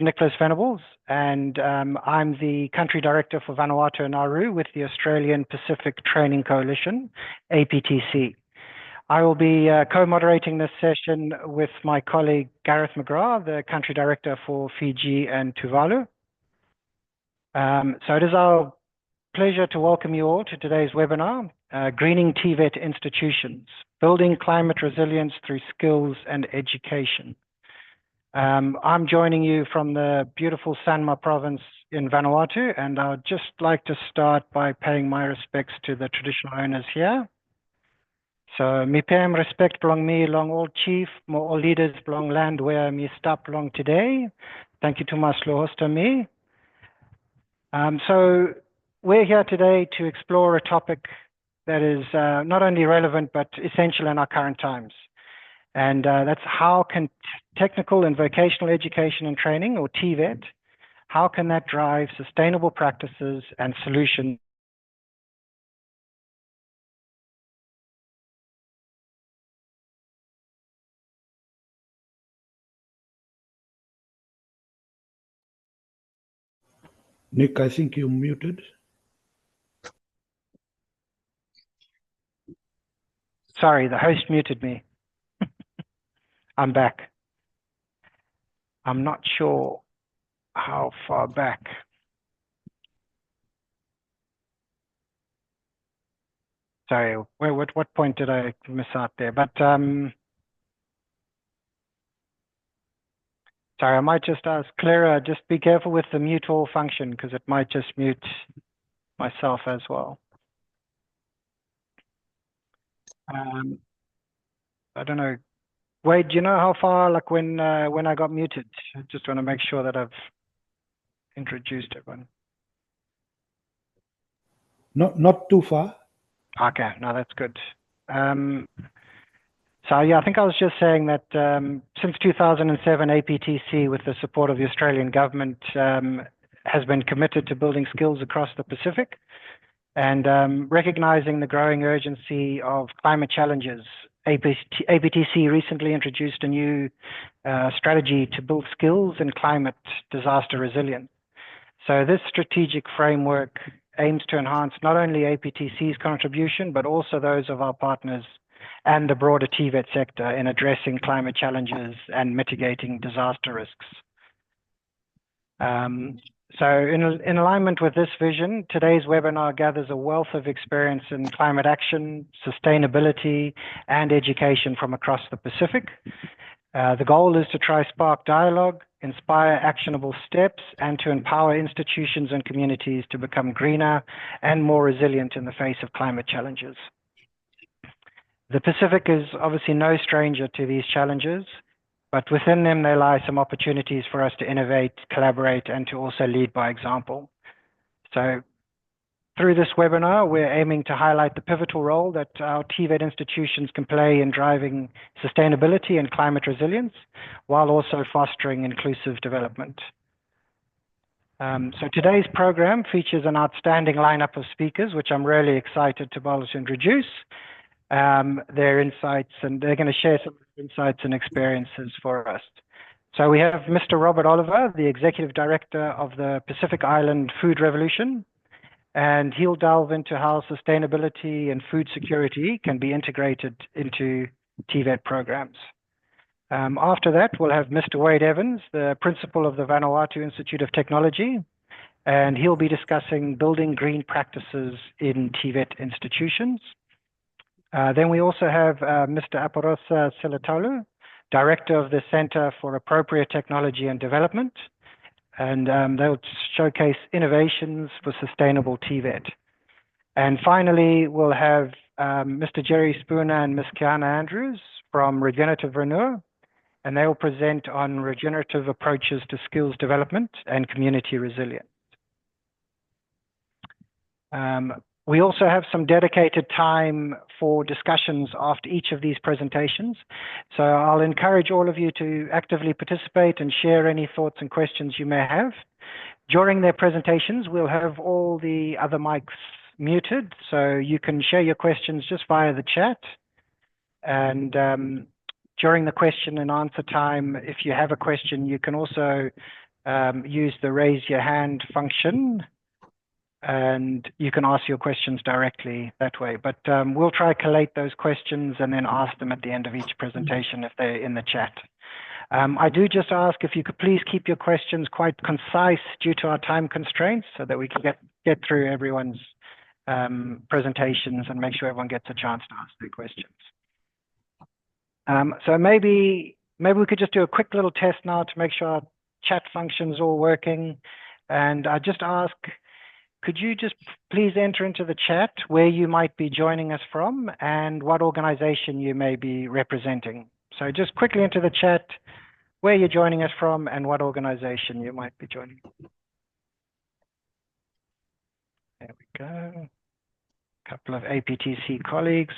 Nicholas Venables, and I'm the Country Director for Vanuatu and Nauru with the Australian Pacific Training Coalition, APTC. I will be co-moderating this session with my colleague Gareth McGrath, the Country Director for Fiji and Tuvalu. So it is our pleasure to welcome you all to today's webinar, Greening TVET Institutions, Building Climate Resilience Through Skills and Education. I'm joining you from the beautiful Sanma province in Vanuatu, and I'd just like to start by paying my respects to the traditional owners here. So, mi payam respect belong me, long all chief, mo all leaders belong land where me stop long today. Thank you to my slow host me. So we're here today to explore a topic that is not only relevant, but essential in our current times. And that's how can technical and vocational education and training, or TVET, how can that drive sustainable practices and solutions? Nick, I think you're muted. Sorry, the host muted me. I'm back. I'm not sure how far back. Sorry, what point did I miss out there? But sorry, I might just ask Clara, just be careful with the mute all function because it might just mute myself as well. I don't know. Wade, do you know how far, like when I got muted? I just want to make sure that I've introduced everyone. Not too far. Okay, no, that's good. So yeah, I think I was just saying that since 2007, APTC, with the support of the Australian government, has been committed to building skills across the Pacific and recognizing the growing urgency of climate challenges. APTC recently introduced a new strategy to build skills in climate disaster resilience. So this strategic framework aims to enhance not only APTC's contribution, but also those of our partners and the broader TVET sector in addressing climate challenges and mitigating disaster risks. So in alignment with this vision, today's webinar gathers a wealth of experience in climate action, sustainability, and education from across the Pacific. The goal is to try spark dialogue, inspire actionable steps, and to empower institutions and communities to become greener and more resilient in the face of climate challenges. The Pacific is obviously no stranger to these challenges, but within them there lie some opportunities for us to innovate, collaborate, and to also lead by example. So through this webinar, we're aiming to highlight the pivotal role that our TVET institutions can play in driving sustainability and climate resilience, while also fostering inclusive development. So today's program features an outstanding lineup of speakers, which I'm really excited to be able to introduce their insights, and they're going to share some insights and experiences for us. So we have Mr. Robert Oliver, the Executive Director of the Pacific Island Food Revolution, and he'll delve into how sustainability and food security can be integrated into TVET programs. After that, we'll have Mr. Wade Evans, the Principal of the Vanuatu Institute of Technology, and he'll be discussing building green practices in TVET institutions. Then we also have Mr. Aporosa Silatalu, Director of the Center for Appropriate Technology and Development, and they'll showcase innovations for sustainable TVET. And finally, we'll have Mr. Jerry Spooner and Ms. Kiana Andrews from Regenerative Renewal, and they will present on regenerative approaches to skills development and community resilience. We also have some dedicated time for discussions after each of these presentations. So I'll encourage all of you to actively participate and share any thoughts and questions you may have. During their presentations, we'll have all the other mics muted, so you can share your questions just via the chat. And during the question and answer time, if you have a question, you can also use the raise your hand function, and you can ask your questions directly that way. But we'll try collate those questions and then ask them at the end of each presentation if they're in the chat. I do just ask if you could please keep your questions quite concise due to our time constraints so that we can get through everyone's presentations and make sure everyone gets a chance to ask their questions. So maybe we could just do a quick little test now to make sure our chat function's all working. And I just ask, could you just please enter into the chat where you might be joining us from and what organization you may be representing? So just quickly into the chat where you're joining us from and what organization you might be joining. There we go. A couple of APTC colleagues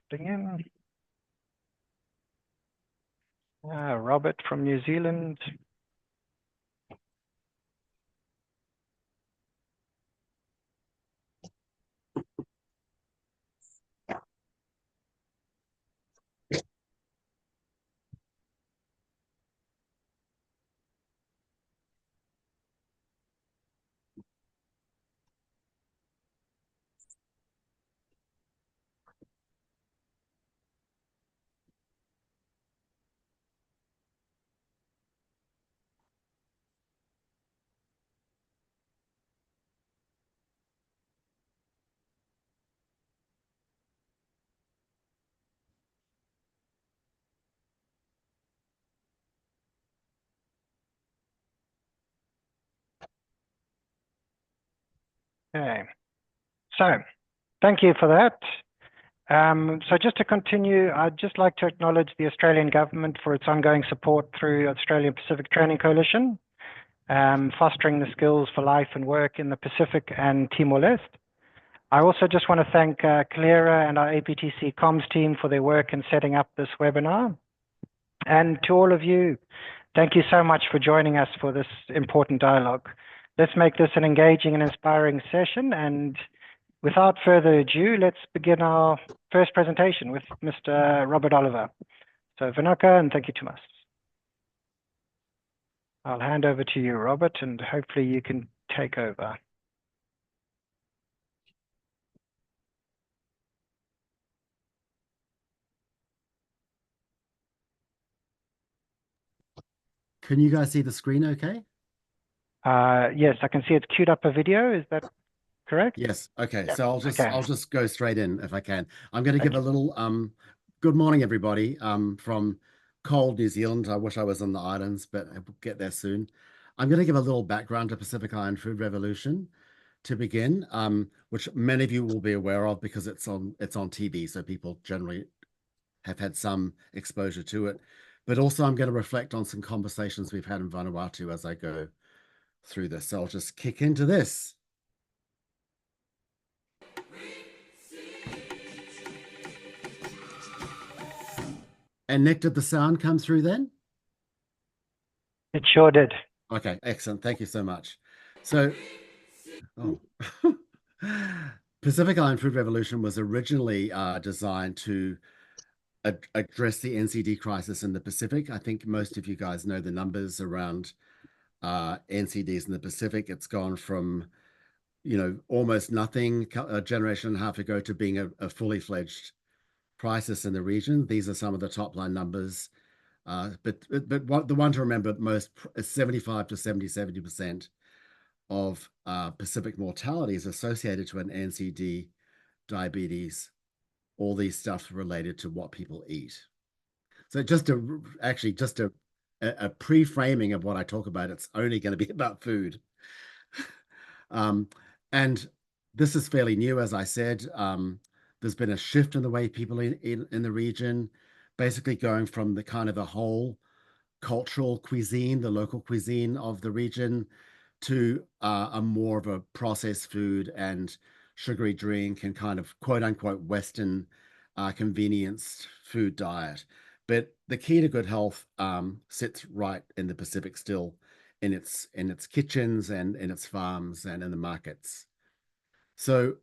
putting in. Robert from New Zealand. Okay, so thank you for that. So just to continue, I'd just like to acknowledge the Australian government for its ongoing support through Australian Pacific Training Coalition, fostering the skills for life and work in the Pacific and Timor-Leste. I also just want to thank Kalera and our APTC comms team for their work in setting up this webinar. And to all of you, thank you so much for joining us for this important dialogue. Let's make this an engaging and inspiring session. And without further ado, let's begin our first presentation with Mr. Robert Oliver. So Vinaka, and thank you, Thomas. I'll hand over to you, Robert, and hopefully you can take over. Can you guys see the screen okay? Yes, I can see it's queued up a video. Is that correct? Yes. Okay. Yeah. So I'll just go straight in if I can. I'm going to give a little good morning, everybody, from cold New Zealand. I wish I was on the islands, but I'll get there soon. I'm going to give a little background to Pacific Island Food Revolution to begin, which many of you will be aware of because it's on TV, so people generally have had some exposure to it. But also I'm going to reflect on some conversations we've had in Vanuatu as I go through this. So I'll just kick into this. And Nick, did the sound come through then? It sure did. Okay, excellent. Thank you so much. So, Pacific Island Food Revolution was originally designed to address the NCD crisis in the Pacific. I think most of you guys know the numbers around NCDs in the Pacific. It's gone from, almost nothing a generation and a half ago to being a fully fledged crisis in the region. These are some of the top line numbers. But the one to remember most is 75 to 70% of Pacific mortality is associated to an NCD, diabetes, all these stuff related to what people eat. So just a pre-framing of what I talk about, it's only going to be about food. And this is fairly new, as I said. There's been a shift in the way people in the region, basically going from the kind of the whole cultural cuisine, the local cuisine of the region, to a more of a processed food and sugary drink and kind of quote unquote Western convenience food diet. But the key to good health sits right in the Pacific still, in its kitchens and in its farms and in the markets. So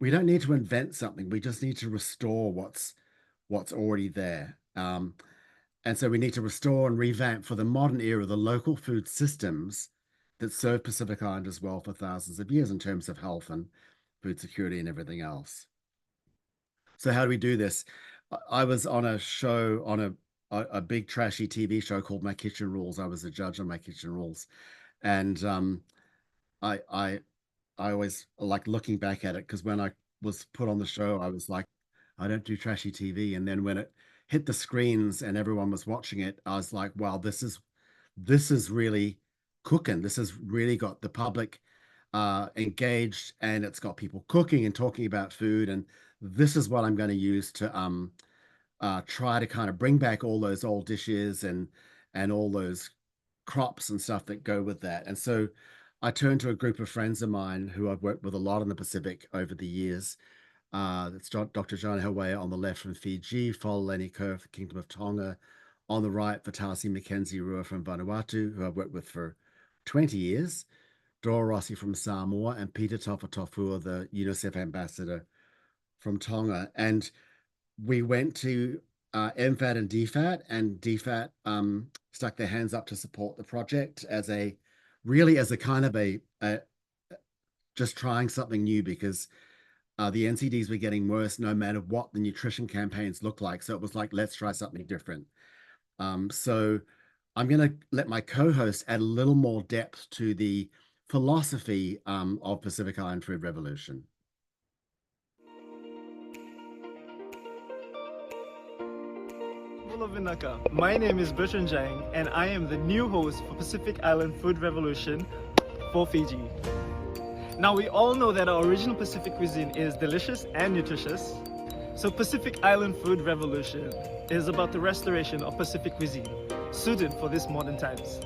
we don't need to invent something. We just need to restore what's already there. And so we need to restore and revamp for the modern era the local food systems that served Pacific Islanders well for thousands of years in terms of health and food security and everything else. So how do we do this? I was on a show on a big trashy TV show called My Kitchen Rules. I was a judge on My Kitchen Rules, and I I I always like looking back at it because when I was put on the show, I was like, I don't do trashy TV, and then when it hit the screens and everyone was watching it, I was like, wow, this is really cooking. This has really got the public engaged, and it's got people cooking and talking about food. And this is what I'm going to use to try to kind of bring back all those old dishes and all those crops and stuff that go with that. And so I turned to a group of friends of mine who I've worked with a lot in the Pacific over the years. That's Dr. John Hawaii on the left from Fiji, Fololeni Kerr, the Kingdom of Tonga. On the right, Fatasi Mackenzie Rua from Vanuatu, who I've worked with for 20 years. Dora Rossi from Samoa, and Peter Tofua, the UNICEF ambassador from Tonga. And we went to MFAT and DFAT, and DFAT stuck their hands up to support the project as a kind of a just trying something new, because the NCDs were getting worse no matter what the nutrition campaigns look like. So it was like, let's try something different. So I'm going to let my co-host add a little more depth to the philosophy of Pacific Island Food Revolution. Vinaka. My name is Bertrand Jang, and I am the new host for Pacific Island Food Revolution for Fiji. Now, we all know that our original Pacific cuisine is delicious and nutritious. So Pacific Island Food Revolution is about the restoration of Pacific cuisine, suited for these modern times.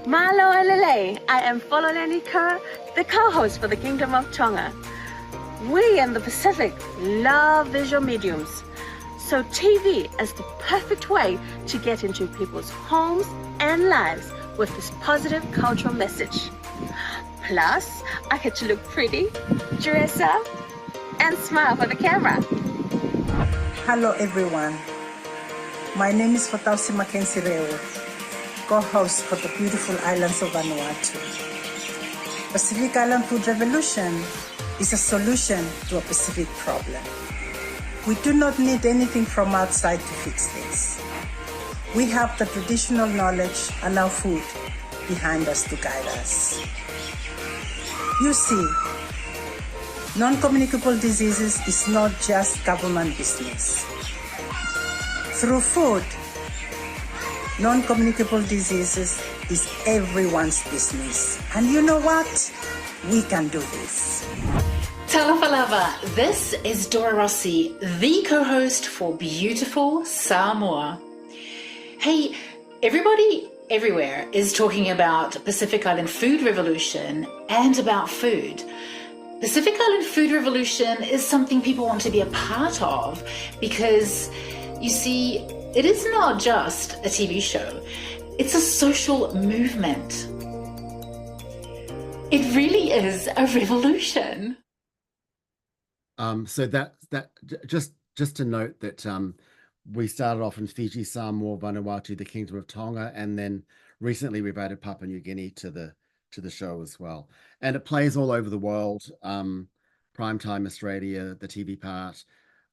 Malo Alele, I am Fololeni Kerr, the co-host for the Kingdom of Tonga. We in the Pacific love visual mediums, so TV is the perfect way to get into people's homes and lives with this positive cultural message. Plus, I get to look pretty, dress up, and smile for the camera. Hello everyone. My name is Fatasi Mackenzie Rua, co-host for the beautiful islands of Vanuatu. Pacific Island Food Revolution is a solution to a Pacific problem. We do not need anything from outside to fix this. We have the traditional knowledge and our food behind us to guide us. You see, non-communicable diseases is not just government business. Through food, non-communicable diseases is everyone's business. And you know what? We can do this. Talafalava, this is Dora Rossi, the co-host for beautiful Samoa. Hey, everybody everywhere is talking about Pacific Island Food Revolution and about food. Pacific Island Food Revolution is something people want to be a part of because, you see, it is not just a TV show. It's a social movement. It really is a revolution. So that just to note that we started off in Fiji, Samoa, Vanuatu, the Kingdom of Tonga, and then recently we've added Papua New Guinea to the show as well. And it plays all over the world. Primetime Australia, the TV part.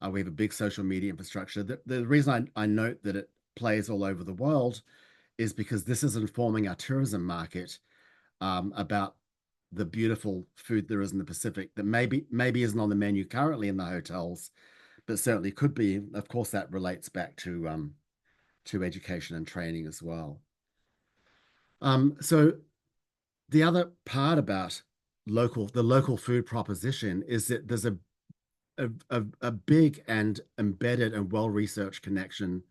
We have a big social media infrastructure. The reason I note that it plays all over the world is because this is informing our tourism market about the beautiful food there is in the Pacific that maybe isn't on the menu currently in the hotels, but certainly could be. Of course, that relates back to education and training as well. So the other part about the local food proposition is that there's a big and embedded and well-researched connection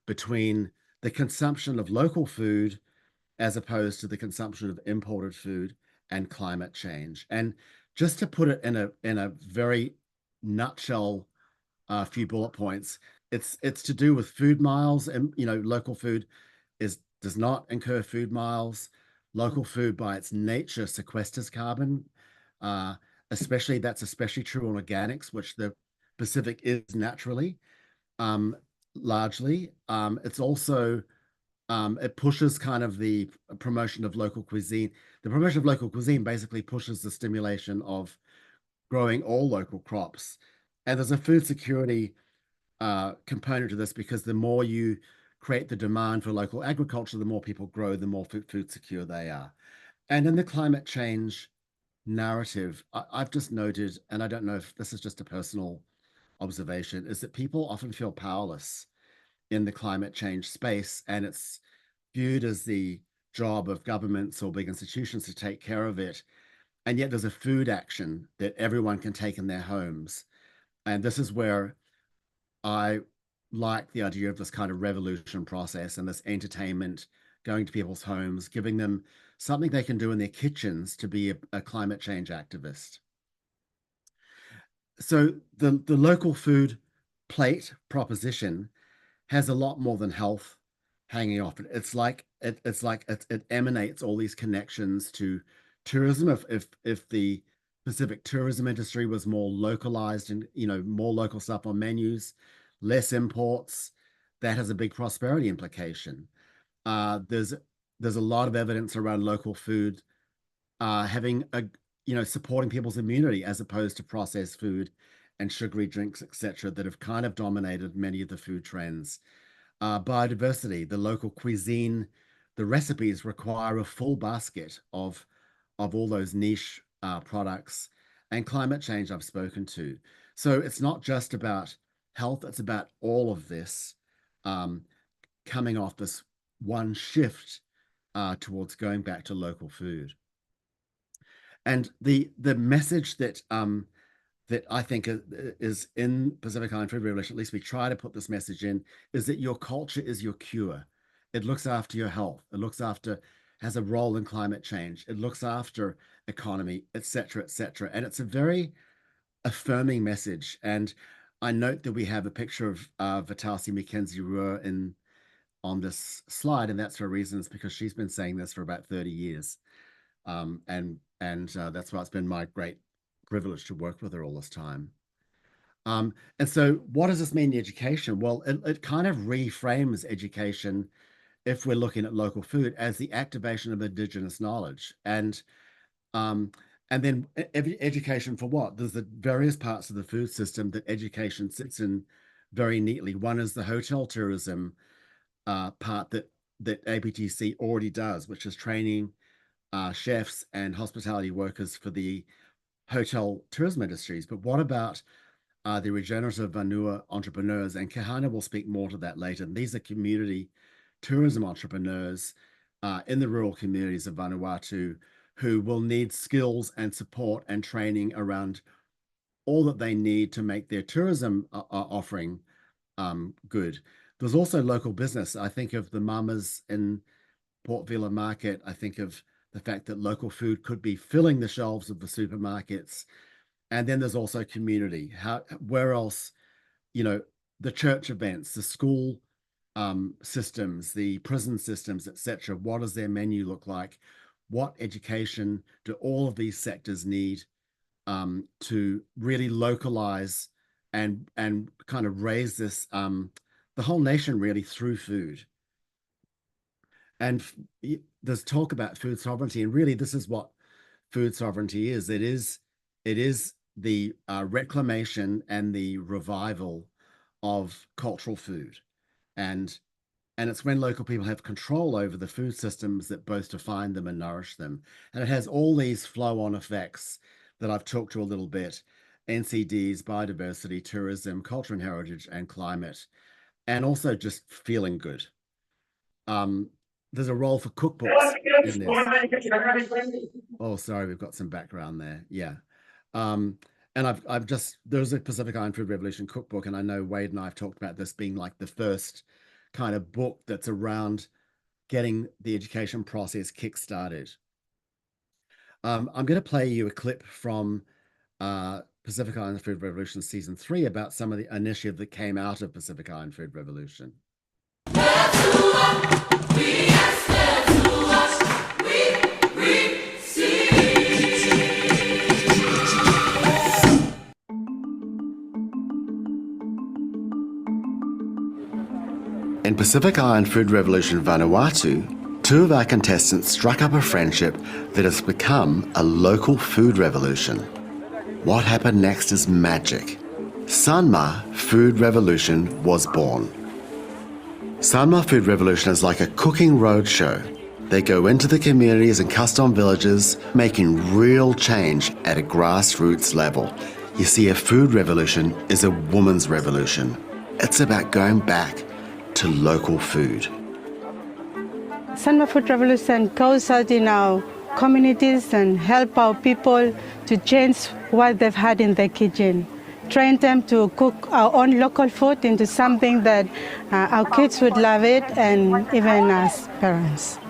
between the consumption of local food as opposed to the consumption of imported food and climate change. And just to put it in a very nutshell, few bullet points, it's to do with food miles, and local food does not incur food miles. Local food by its nature sequesters carbon, that's especially true on organics, which the Pacific is naturally. largely. It's also it pushes kind of the promotion of local cuisine. The promotion of local cuisine basically pushes the stimulation of growing all local crops. And there's a food security component to this, because the more you create the demand for local agriculture, the more people grow, the more food secure they are. And in the climate change narrative, I've just noted, and I don't know if this is just a personal observation, is that people often feel powerless in the climate change space, and it's viewed as the job of governments or big institutions to take care of it. And yet there's a food action that everyone can take in their homes. And this is where I like the idea of this kind of revolution process and this entertainment, going to people's homes, giving them something they can do in their kitchens to be a climate change activist. So the local food plate proposition has a lot more than health hanging off it. It emanates all these connections to tourism. If the Pacific tourism industry was more localized and, you know, more local stuff on menus, less imports, that has a big prosperity implication. There's a lot of evidence around local food having a, you know, supporting people's immunity as opposed to processed food and sugary drinks, etc., that have kind of dominated many of the food trends. Biodiversity, the local cuisine, the recipes require a full basket of all those niche products, and climate change I've spoken to. So it's not just about health, it's about all of this coming off this one shift towards going back to local food. And the message that that I think is in Pacific Island Food Revolution, at least we try to put this message in, is that your culture is your cure. It looks after your health. It looks after, has a role in climate change. It looks after economy, etc., etc. And it's a very affirming message. And I note that we have a picture of Vatasi Mackenzie Ruhr on this slide, and that's for reasons because she's been saying this for about 30 years. And that's why it's been my great privilege to work with her all this time. And so what does this mean in education? Well, it kind of reframes education, if we're looking at local food, as the activation of Indigenous knowledge. And then education for what? There's the various parts of the food system that education sits in very neatly. One is the hotel tourism part that APTC already does, which is training chefs and hospitality workers for the hotel tourism industries. But what about the regenerative Vanua entrepreneurs? And Kahana will speak more to that later. And these are community tourism entrepreneurs in the rural communities of Vanuatu who will need skills and support and training around all that they need to make their tourism offering good. There's also local business. I think of the mamas in Port Vila Market. I think of the fact that local food could be filling the shelves of the supermarkets. And then there's also community. Where else, you know, the church events, the school systems, the prison systems, etc. What does their menu look like? What education do all of these sectors need to really localize and kind of raise this, the whole nation really through food? And there's talk about food sovereignty, and really this is what food sovereignty is. It is the reclamation and the revival of cultural food. And it's when local people have control over the food systems that both define them and nourish them. And it has all these flow-on effects that I've talked to a little bit: NCDs, biodiversity, tourism, culture and heritage, and climate, and also just feeling good. There's a role for cookbooks in this. Oh, sorry, we've got some background there. Yeah. And I've just, there's a Pacific Island Food Revolution cookbook, and I know Wade and I have talked about this being like the first kind of book that's around getting the education process kick-started. I'm going to play you a clip from Pacific Island Food Revolution Season 3 about some of the initiative that came out of Pacific Island Food Revolution. Pacific Island Food Revolution Vanuatu, two of our contestants struck up a friendship that has become a local food revolution. What happened next is magic. Sanma Food Revolution was born. Sanma Food Revolution is like a cooking roadshow. They go into the communities and custom villages, making real change at a grassroots level. You see, a food revolution is a woman's revolution. It's about going back to local food. Sanma Food Revolution goes out in our communities and help our people to change what they've had in their kitchen. Train them to cook our own local food into something that our kids would love it, and even as parents.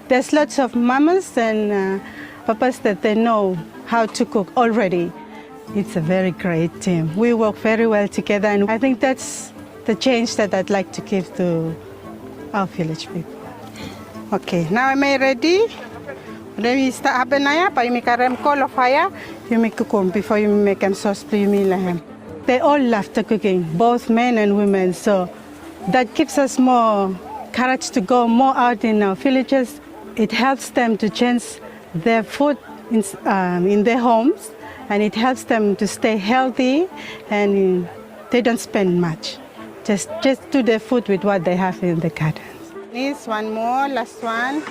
There's lots of mamas and papas that they know how to cook already. It's a very great team. We work very well together, and I think that's the change that I'd like to give to our village people. Okay, now I'm ready. Then we start habanaya, but you make a rem call of fire, you make cooking before you make them sauce, you mean lahem. They all love the cooking, both men and women, so that gives us more courage to go more out in our villages. It helps them to change their food in their homes, and it helps them to stay healthy, and they don't spend much. Just do their food with what they have in the gardens. This one more, last one.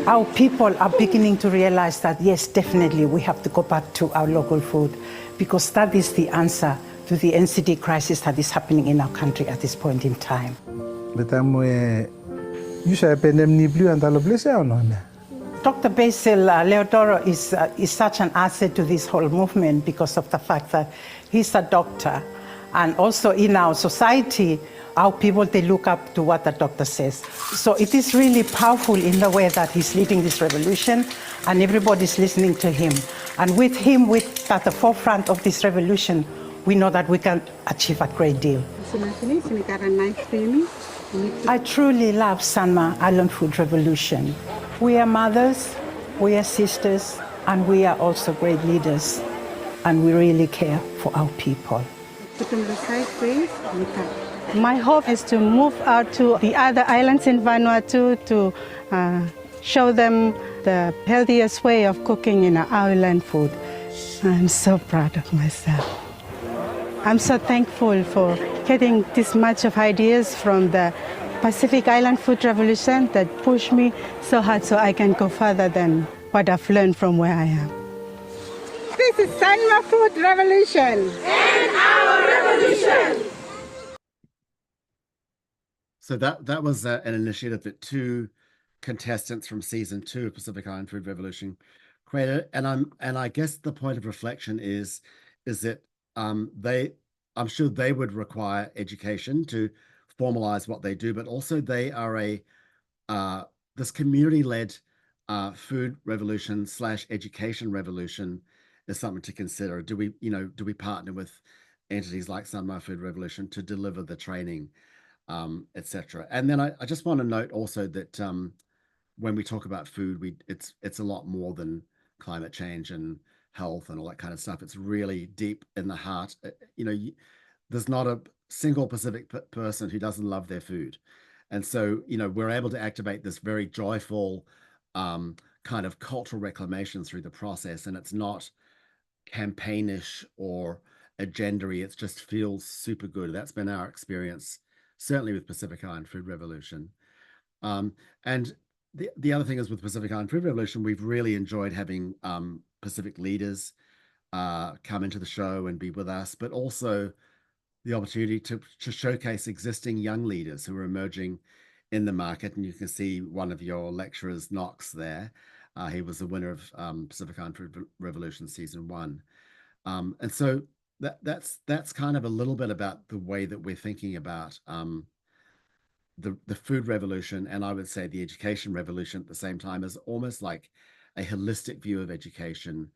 Our people are beginning to realize that, yes, definitely we have to go back to our local food, because that is the answer to the NCD crisis that is happening in our country at this point in time. Dr. Basil Leodoro is such an asset to this whole movement because of the fact that he's a doctor. And also in our society, our people, they look up to what the doctor says. So it is really powerful in the way that he's leading this revolution, and everybody's listening to him. And with him at the forefront of this revolution, we know that we can achieve a great deal. I truly love Sanma Island Food Revolution. We are mothers, we are sisters, and we are also great leaders. And we really care for our people. My hope is to move out to the other islands in Vanuatu to show them the healthiest way of cooking in our island food. I'm so proud of myself. I'm so thankful for getting this much of ideas from the Pacific Island Food Revolution that pushed me so hard so I can go further than what I've learned from where I am. This is Sanma Food Revolution. And our revolution. So that was an initiative that two contestants from season 2 of Pacific Island Food Revolution created, and I guess the point of reflection is that I'm sure they would require education to formalize what they do, but also they are this community-led food revolution / education revolution is something to consider. Do we partner with entities like Sanma Food Revolution to deliver the training, etc.? And then I just want to note also that when we talk about food, it's a lot more than climate change and health and all that kind of stuff. It's really deep in the heart. There's not a single Pacific person who doesn't love their food. And so, we're able to activate this very joyful kind of cultural reclamation through the process. And it's not campaignish or agenda-y. It just feels super good. That's been our experience, certainly with Pacific Island Food Revolution. And the other thing is with Pacific Island Food Revolution, we've really enjoyed having Pacific leaders come into the show and be with us, but also the opportunity to showcase existing young leaders who are emerging in the market. And you can see one of your lecturers, Knox, there. He was the winner of Pacific Island Food Revolution Season 1. And so that's kind of a little bit about the way that we're thinking about the food revolution, and I would say the education revolution at the same time, is almost like a holistic view of education,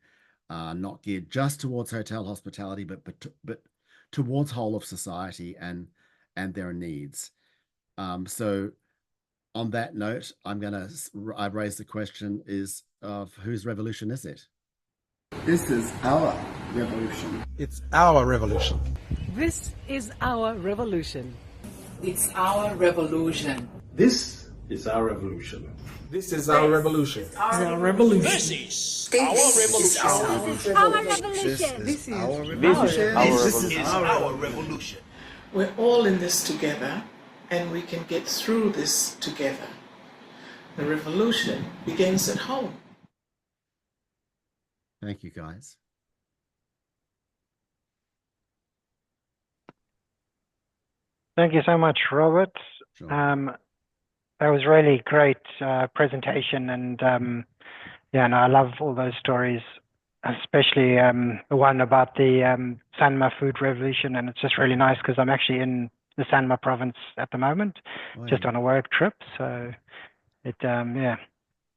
not geared just towards hotel hospitality, but towards whole of society and their needs. So on that note, I've raised the question of whose revolution is it? This is our revolution. It's our revolution. This is our revolution. It's our revolution. This is our revolution. This is our revolution. Our revolution. This is our revolution. This is our revolution. This is our revolution. We're all in this together, and we can get through this together. The revolution begins at home. Thank you, guys. Thank you so much, Robert. Sure. That was really great presentation, and yeah, no, I love all those stories, especially the one about the Sanma food revolution. And it's just really nice because I'm actually in the Sanma province at the moment, just on a work trip. So it yeah,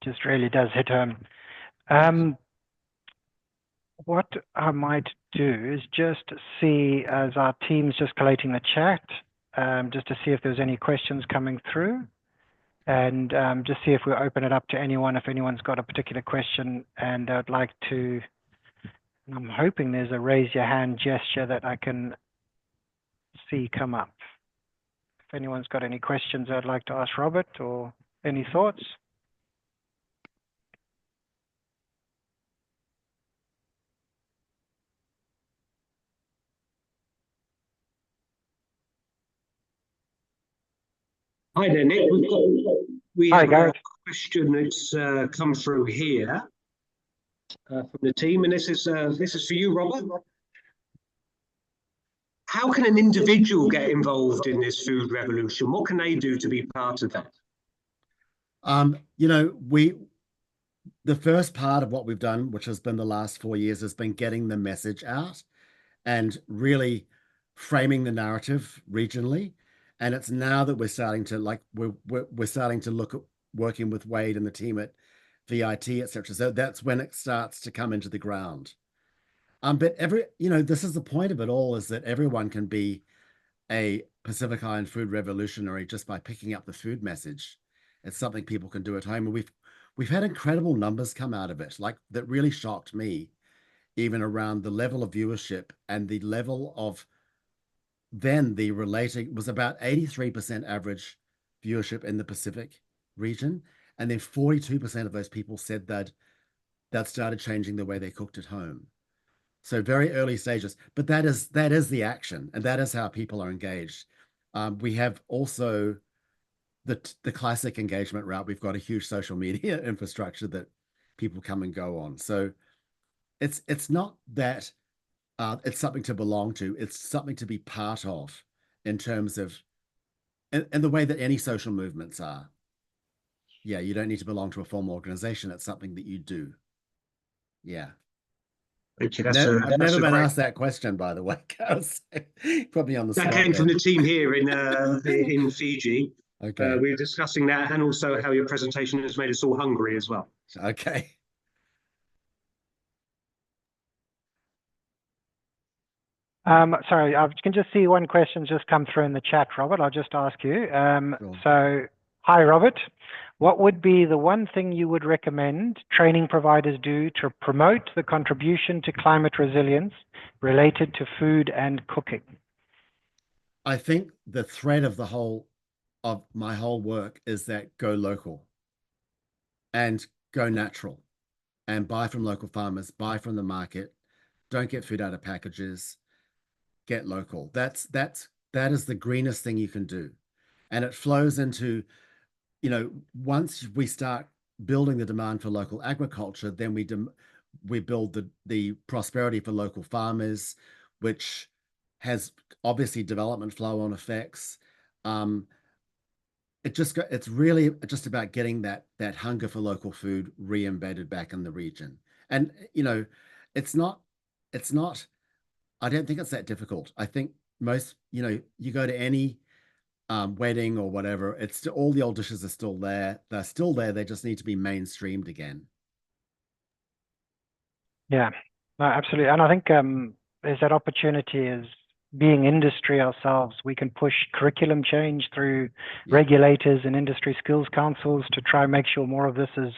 just really does hit home. What I might do is just see, as our team's just collating the chat, just to see if there's any questions coming through, and just see if we open it up to anyone, if anyone's got a particular question and they'd like to. I'm hoping there's a raise your hand gesture that I can see come up. If anyone's got any questions I'd like to ask Robert, or any thoughts. Hi there, Nick. We Hi, have Gareth. a question that's come through here from the team, and this is for you, Robert. How can an individual get involved in this food revolution? What can they do to be part of that? You know, the first part of what we've done, which has been the last 4 years, has been getting the message out and really framing the narrative regionally. And it's now that we're starting to we're starting to look at working with Wade and the team at VIT, etc. So that's when it starts to come into the ground. But this is the point of it all, is that everyone can be a Pacific Island food revolutionary just by picking up the food message. It's something people can do at home. And we've had incredible numbers come out of it, like that really shocked me, even around the level of viewership and the level of the relating was about 83% average viewership in the Pacific region. And then 42% of those people said that started changing the way they cooked at home. So very early stages, but that is the action, and that is how people are engaged. We have also the classic engagement route. We've got a huge social media infrastructure that people come and go on. So it's not that it's something to belong to. It's something to be part of, in terms of, and the way that any social movements are. Yeah, you don't need to belong to a formal organization. It's something that you do. Yeah. Thank you. I've never been asked that question, by the way. Probably on the spot. That came from the team here in Fiji. Okay. We were discussing that, and also how your presentation has made us all hungry as well. Okay. Sorry, I can just see one question just come through in the chat, Robert. I'll just ask you. Sure. So, hi, Robert. What would be the one thing you would recommend training providers do to promote the contribution to climate resilience related to food and cooking? I think the thread of my whole work is that go local and go natural and buy from local farmers, buy from the market. Don't get food out of packages. Get local. That is the greenest thing you can do. And it flows into, once we start building the demand for local agriculture, then we build the prosperity for local farmers, which has obviously development flow-on effects. It's really just about getting that hunger for local food re-embedded back in the region. And it's not I don't think it's that difficult. I think most, you go to any wedding or whatever, all the old dishes are still there. They're still there. They just need to be mainstreamed again. Yeah, no, absolutely. And I think there's that opportunity, as being industry ourselves, we can push curriculum change through regulators and industry skills councils to try and make sure more of this is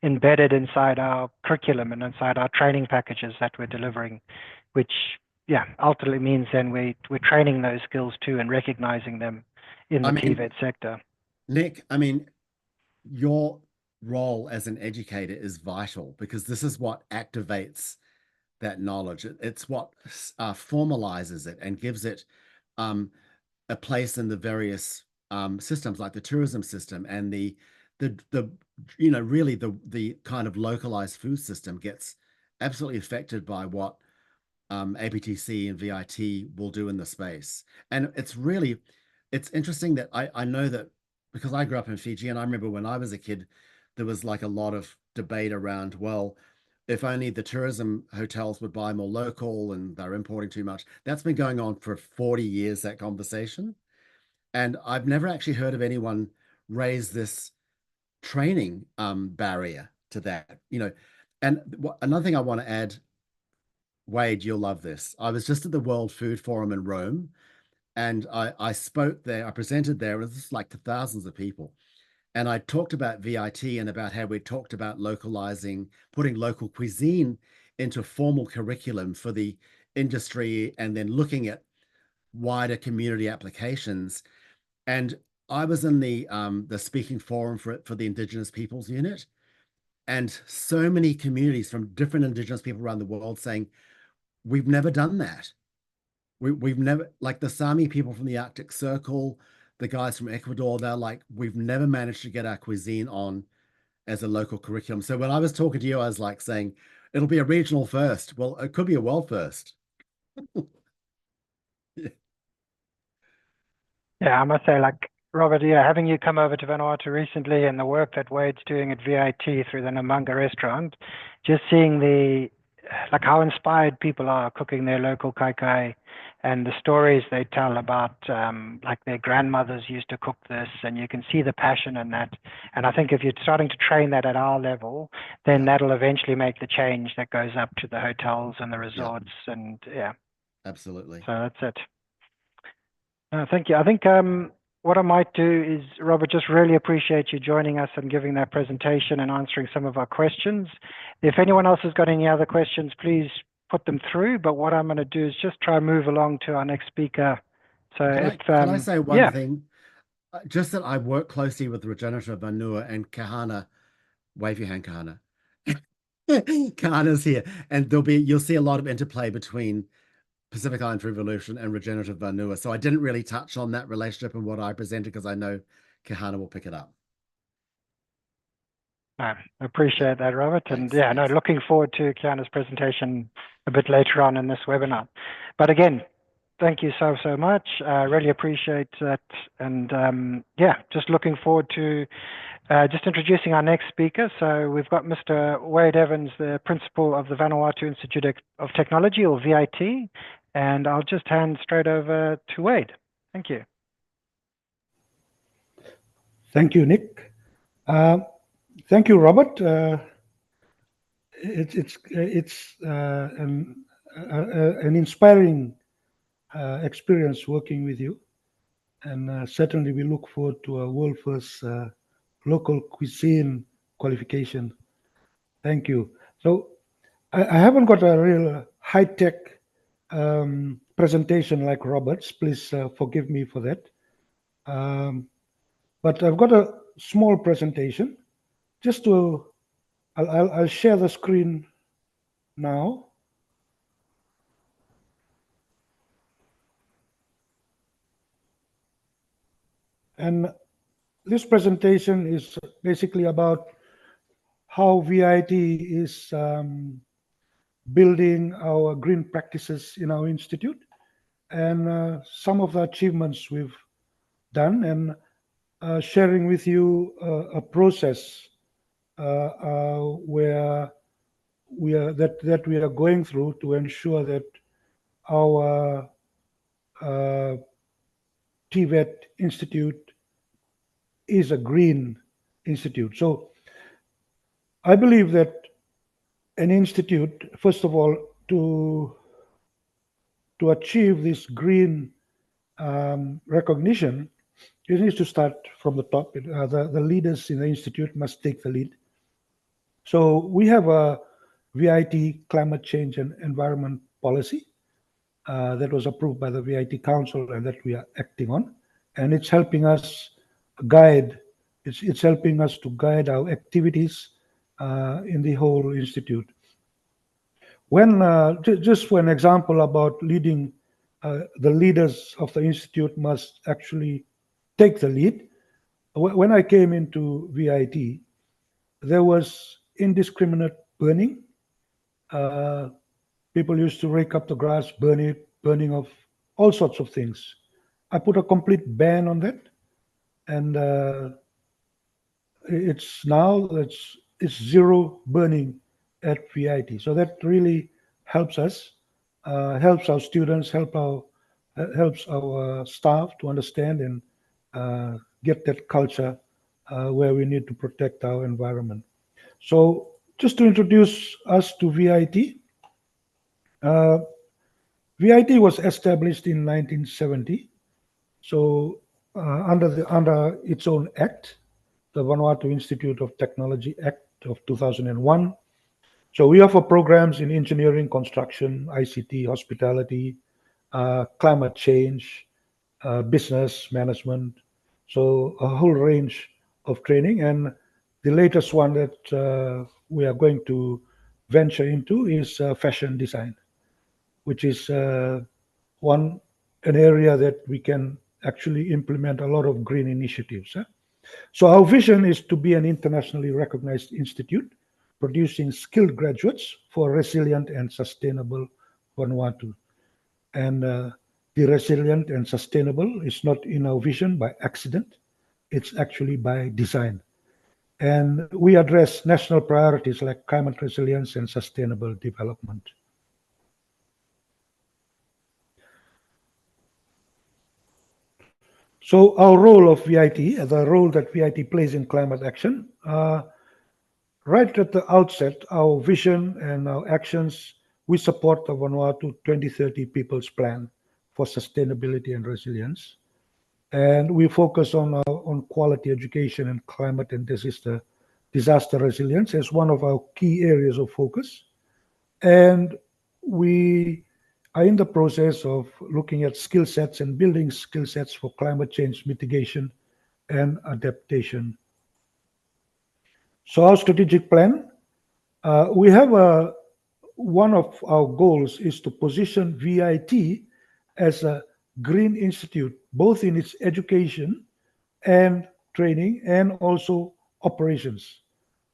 embedded inside our curriculum and inside our training packages that we're delivering, which ultimately means then we're training those skills too and recognizing them in the TVET sector. Nick, I mean, your role as an educator is vital because this is what activates that knowledge. It's what formalizes it and gives it a place in the various systems like the tourism system, and the really the kind of localized food system gets absolutely affected by what APTC and VIT will do in the space. And it's interesting that I know that because I grew up in Fiji, and I remember when I was a kid, there was like a lot of debate around, well, if only the tourism hotels would buy more local and they're importing too much. That's been going on for 40 years, that conversation. And I've never actually heard of anyone raise this training barrier to that, And another thing I want to add, Wade, you'll love this. I was just at the World Food Forum in Rome, and I spoke there, I presented there, it was like to thousands of people. And I talked about VIT and about how we talked about localizing, putting local cuisine into formal curriculum for the industry, and then looking at wider community applications. And I was in the speaking forum for the Indigenous Peoples Unit, and so many communities from different Indigenous people around the world saying, we've never done that. We've never, like the Sami people from the Arctic Circle, the guys from Ecuador, they're like, we've never managed to get our cuisine on as a local curriculum. So when I was talking to you, I was like saying, it'll be a regional first. Well, it could be a world first. Yeah, I must say, like, Robert, having you come over to Vanuatu recently and the work that Wade's doing at VIT through the Namanga restaurant, just seeing how inspired people are cooking their local kai and the stories they tell about, like their grandmothers used to cook this, and you can see the passion in that. And I think if you're starting to train that at our level, then that'll eventually make the change that goes up to the hotels and the resorts and Absolutely. So that's it. Thank you. I think what I might do is, Robert, just really appreciate you joining us and giving that presentation and answering some of our questions. If anyone else has got any other questions, please put them through. But what I'm going to do is just try and move along to our next speaker. So can I say one thing? Just that I work closely with Regenerative Vanua and Kahana. Wave your hand, Kahana. Kahana's here. And you'll see a lot of interplay between Pacific Island Food Revolution and Regenerative Vanua. So I didn't really touch on that relationship and what I presented because I know Kahana will pick it up. I appreciate that, Robert. Thanks, and looking forward to Kiana's presentation a bit later on in this webinar. But again, thank you so much. Really appreciate that. And just looking forward to just introducing our next speaker. So we've got Mr. Wade Evans, the principal of the Vanuatu Institute of Technology, or VIT. And I'll just hand straight over to Wade. Thank you. Thank you, Nick. Thank you, Robert. It's an inspiring experience working with you, and certainly we look forward to a world first local cuisine qualification. Thank you. So I haven't got a real high-tech presentation like Robert's. Please forgive me for that. But I've got a small presentation. Just I'll share the screen now. And this presentation is basically about how VIT is building our green practices in our institute, and some of the achievements we've done, and sharing with you a process where we are going through to ensure that our TVET Institute is a green institute. So I believe that an institute, first of all, to to achieve this green recognition, it needs to start from the top. The leaders in the institute must take the lead. So we have a VIT climate change and environment policy that was approved by the VIT Council and that we are acting on, and it's helping us guide. It's helping us to guide our activities in the whole institute. When just for an example about leading, the leaders of the institute must actually take the lead. When I came into VIT, there was indiscriminate burning. People used to rake up the grass, burn it, burning of all sorts of things. I put a complete ban on that, and it's zero burning at VIT. So that really helps us, helps our students, helps our staff to understand and get that culture where we need to protect our environment. So just to introduce us to VIT, VIT was established in 1970. So under its own act, the Vanuatu Institute of Technology Act of 2001. So we offer programs in engineering, construction, ICT, hospitality, climate change, business management. So a whole range of training. And the latest one that we are going to venture into is fashion design, which is an area that we can actually implement a lot of green initiatives. So our vision is to be an internationally recognized institute producing skilled graduates for resilient and sustainable Vanuatu. And the resilient and sustainable is not in our vision by accident, it's actually by design. And we address national priorities like climate resilience and sustainable development. So our role of VIT, the role that VIT plays in climate action, right at the outset, our vision and our actions, we support the Vanuatu 2030 People's Plan for Sustainability and Resilience. And we focus on quality education and climate and disaster resilience as one of our key areas of focus. And we are in the process of looking at skill sets and building skill sets for climate change mitigation and adaptation. So our strategic plan, we have one of our goals is to position VIT as a green institute, both in its education and training and also operations.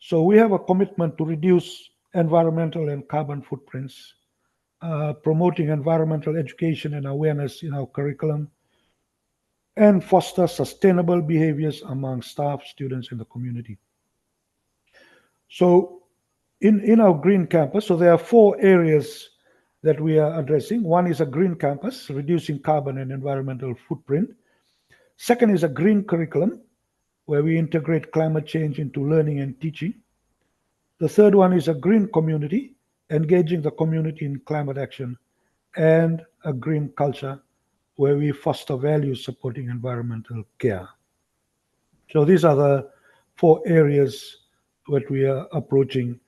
So we have a commitment to reduce environmental and carbon footprints, promoting environmental education and awareness in our curriculum, and foster sustainable behaviors among staff, students, and the community. So in our green campus, so there are 4 areas that we are addressing. One is a green campus, reducing carbon and environmental footprint. Second is a green curriculum, where we integrate climate change into learning and teaching. The third one is a green community, engaging the community in climate action, and a green culture, where we foster values supporting environmental care. So these are the 4 areas that we are approaching,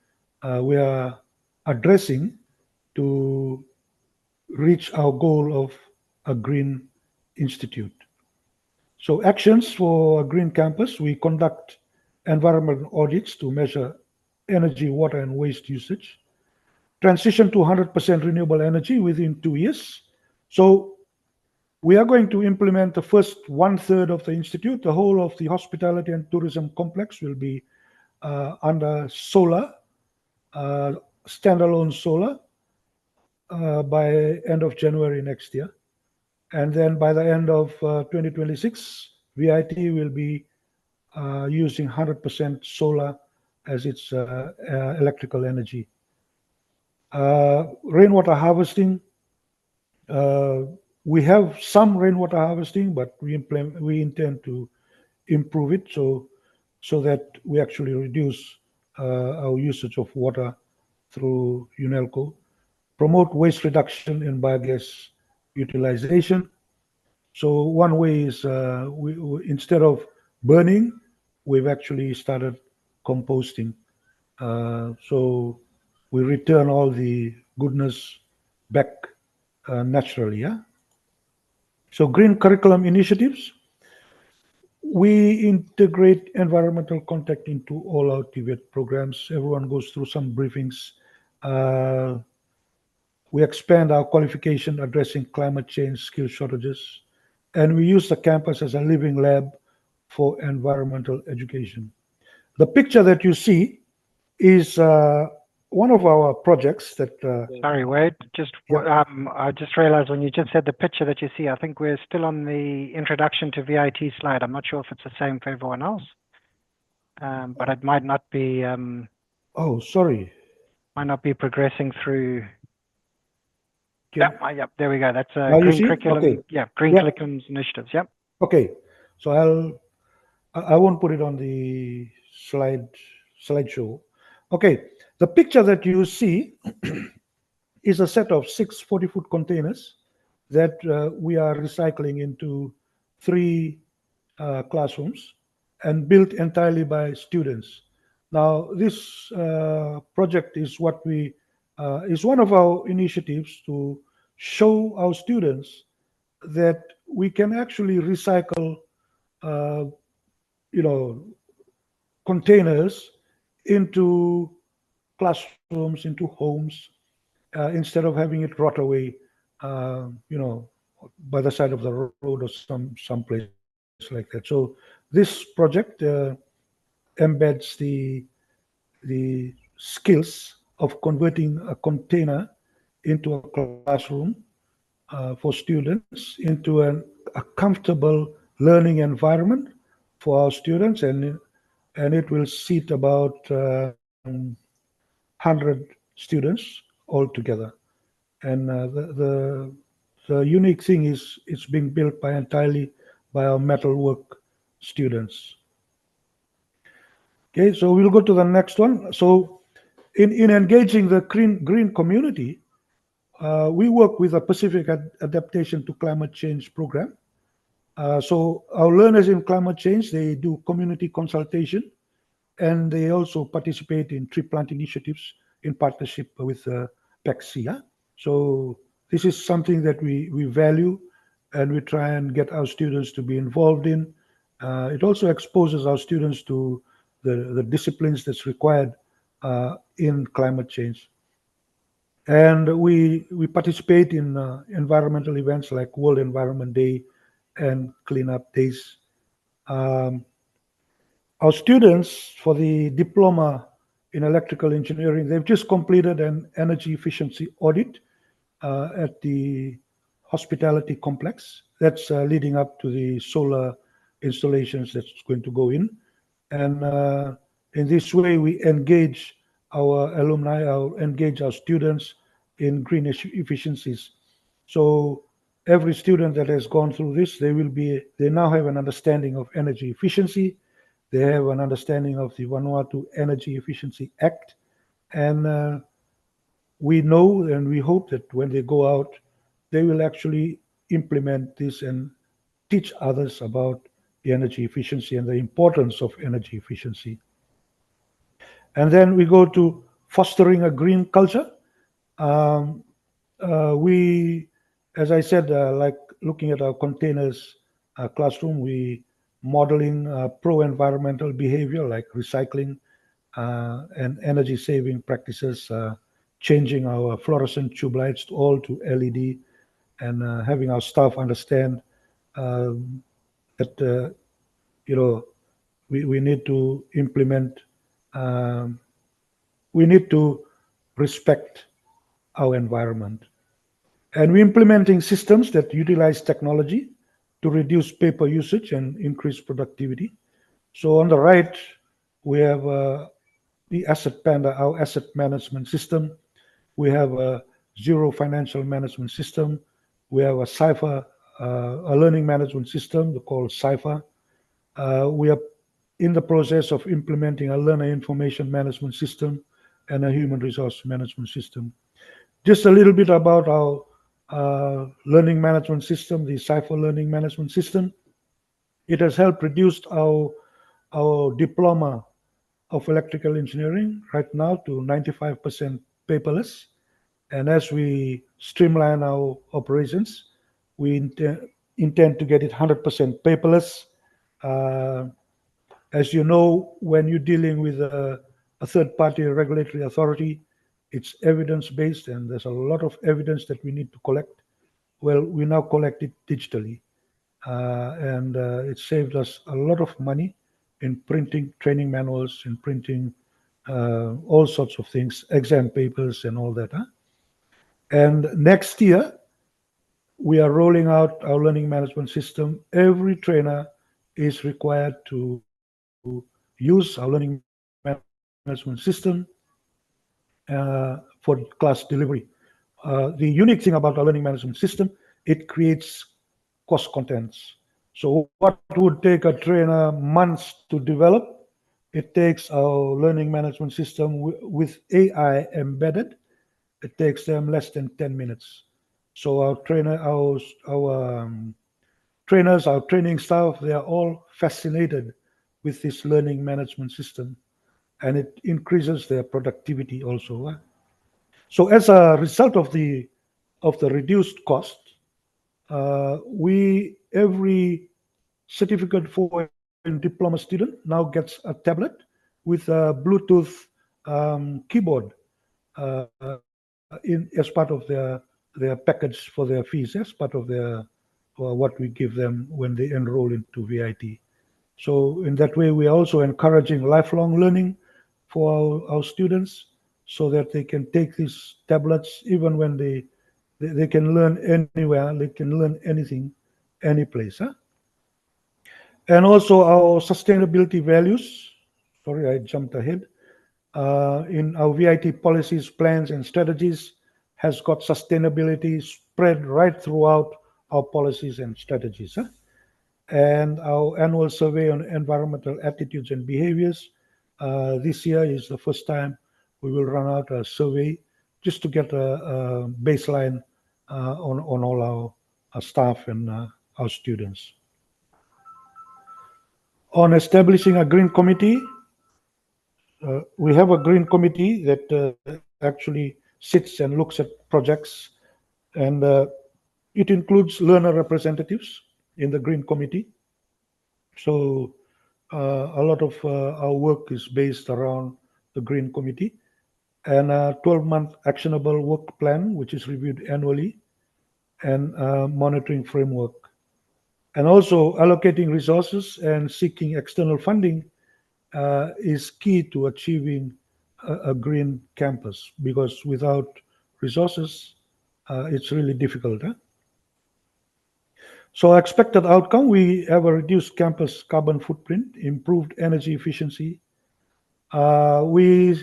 we are addressing to reach our goal of a green institute. So actions for a green campus, we conduct environmental audits to measure energy, water, and waste usage. Transition to 100% renewable energy within 2 years. So we are going to implement the first 1/3 of the institute. The whole of the hospitality and tourism complex will be under solar, standalone solar, by end of January next year. And then by the end of 2026, VIT will be using 100% solar as its electrical energy. Rainwater harvesting, we have some rainwater harvesting, but we intend to improve it so that we actually reduce our usage of water through UNELCO. Promote waste reduction in biogas utilization. So one way is we instead of burning, we've actually started composting. So we return all the goodness back naturally. Yeah. So green curriculum initiatives. We integrate environmental contact into all our TVET programs. Everyone goes through some briefings. We expand our qualification addressing climate change skill shortages, and we use the campus as a living lab for environmental education. The picture that you see is one of our projects that. Sorry, Wade. I just realized when you just said the picture that you see, I think we're still on the introduction to VIT slide. I'm not sure if it's the same for everyone else, but it might not be. Oh, sorry. Might not be progressing through. Yep, there we go. That's green curriculum. Okay. Yeah, green curriculums initiatives. Yep. Okay, so I won't put it on the slideshow. Okay, the picture that you see is a set of 6 40-foot containers that we are recycling into 3 classrooms and built entirely by students. Now, this project is is one of our initiatives to show our students that we can actually recycle, containers into classrooms, into homes, instead of having it rot away, by the side of the road or some place like that. So this project embeds the skills of converting a container into a classroom for students, into a comfortable learning environment for our students, and it will seat about 100 students altogether. And the unique thing is it's being built entirely by our metalwork students. Okay, so we'll go to the next one. So in engaging the green community, we work with a Pacific Adaptation to Climate Change program. So our learners in climate change, they do community consultation, and they also participate in tree plant initiatives in partnership with PECSI. So this is something that we value, and we try and get our students to be involved in. It also exposes our students to the disciplines that's required in climate change. And we participate in environmental events like World Environment Day and cleanup days. Our students for the diploma in electrical engineering, they've just completed an energy efficiency audit at the hospitality complex. That's leading up to the solar installations that's going to go in. And in this way, we engage our alumni, engage our students in green efficiencies. So every student that has gone through this, they now have an understanding of energy efficiency. They have an understanding of the Vanuatu Energy Efficiency Act. And we know and we hope that when they go out, they will actually implement this and teach others about the energy efficiency and the importance of energy efficiency. And then we go to fostering a green culture. We, as I said, like looking at our containers classroom, we modeling pro-environmental behavior like recycling and energy saving practices, changing our fluorescent tube lights all to LED, and having our staff understand that we need to implement, we need to respect our environment. And we're implementing systems that utilize technology to reduce paper usage and increase productivity. So on the right, we have the Asset Panda, our asset management system. We have a Zero financial management system. We have a Cypher, a learning management system called Cypher. We are in the process of implementing a learner information management system and a human resource management system. Just a little bit about learning management system, the Cypher learning management system. It has helped reduce our diploma of electrical engineering right now to 95% paperless. And as we streamline our operations, we intend to get it 100% paperless. As you know, when you're dealing with a third-party regulatory authority, it's evidence-based, and there's a lot of evidence that we need to collect. Well, we now collect it digitally, and it saved us a lot of money in printing training manuals, in printing all sorts of things, exam papers and all that. And next year, we are rolling out our learning management system. Every trainer is required to use our learning management system for class delivery. The unique thing about our learning management system, it creates course contents. So what would take a trainer months to develop, it takes our learning management system with AI embedded, it takes them less than 10 minutes. So our trainers, our training staff, they are all fascinated with this learning management system, and it increases their productivity also. So as a result of the reduced cost, every certificate for a diploma student now gets a tablet with a Bluetooth keyboard as part of their package for their fees, as part of what we give them when they enroll into VIT. So in that way, we are also encouraging lifelong learning for our students, so that they can take these tablets even when they can learn anywhere, they can learn anything, any place. And also our sustainability values. Sorry, I jumped ahead. In our VIT policies, plans, and strategies has got sustainability spread right throughout our policies and strategies. And our annual survey on environmental attitudes and behaviors. This year is the first time we will run out a survey just to get a baseline on all our staff and our students. On establishing a green committee, we have a green committee that actually sits and looks at projects, and it includes learner representatives in the green committee. So a lot of our work is based around the green committee, and a 12-month actionable work plan, which is reviewed annually, and monitoring framework. And also allocating resources and seeking external funding is key to achieving a green campus, because without resources, it's really difficult. So expected outcome, we have a reduced campus carbon footprint, improved energy efficiency. We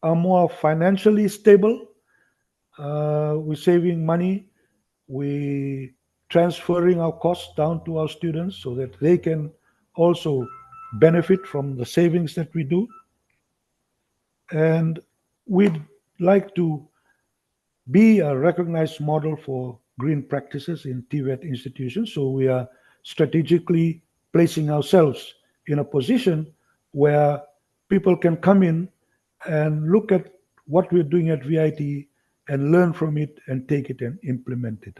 are more financially stable. We're saving money. We transferring our costs down to our students so that they can also benefit from the savings that we do. And we'd like to be a recognized model for green practices in TVET institutions. So we are strategically placing ourselves in a position where people can come in and look at what we're doing at VIT and learn from it and take it and implement it.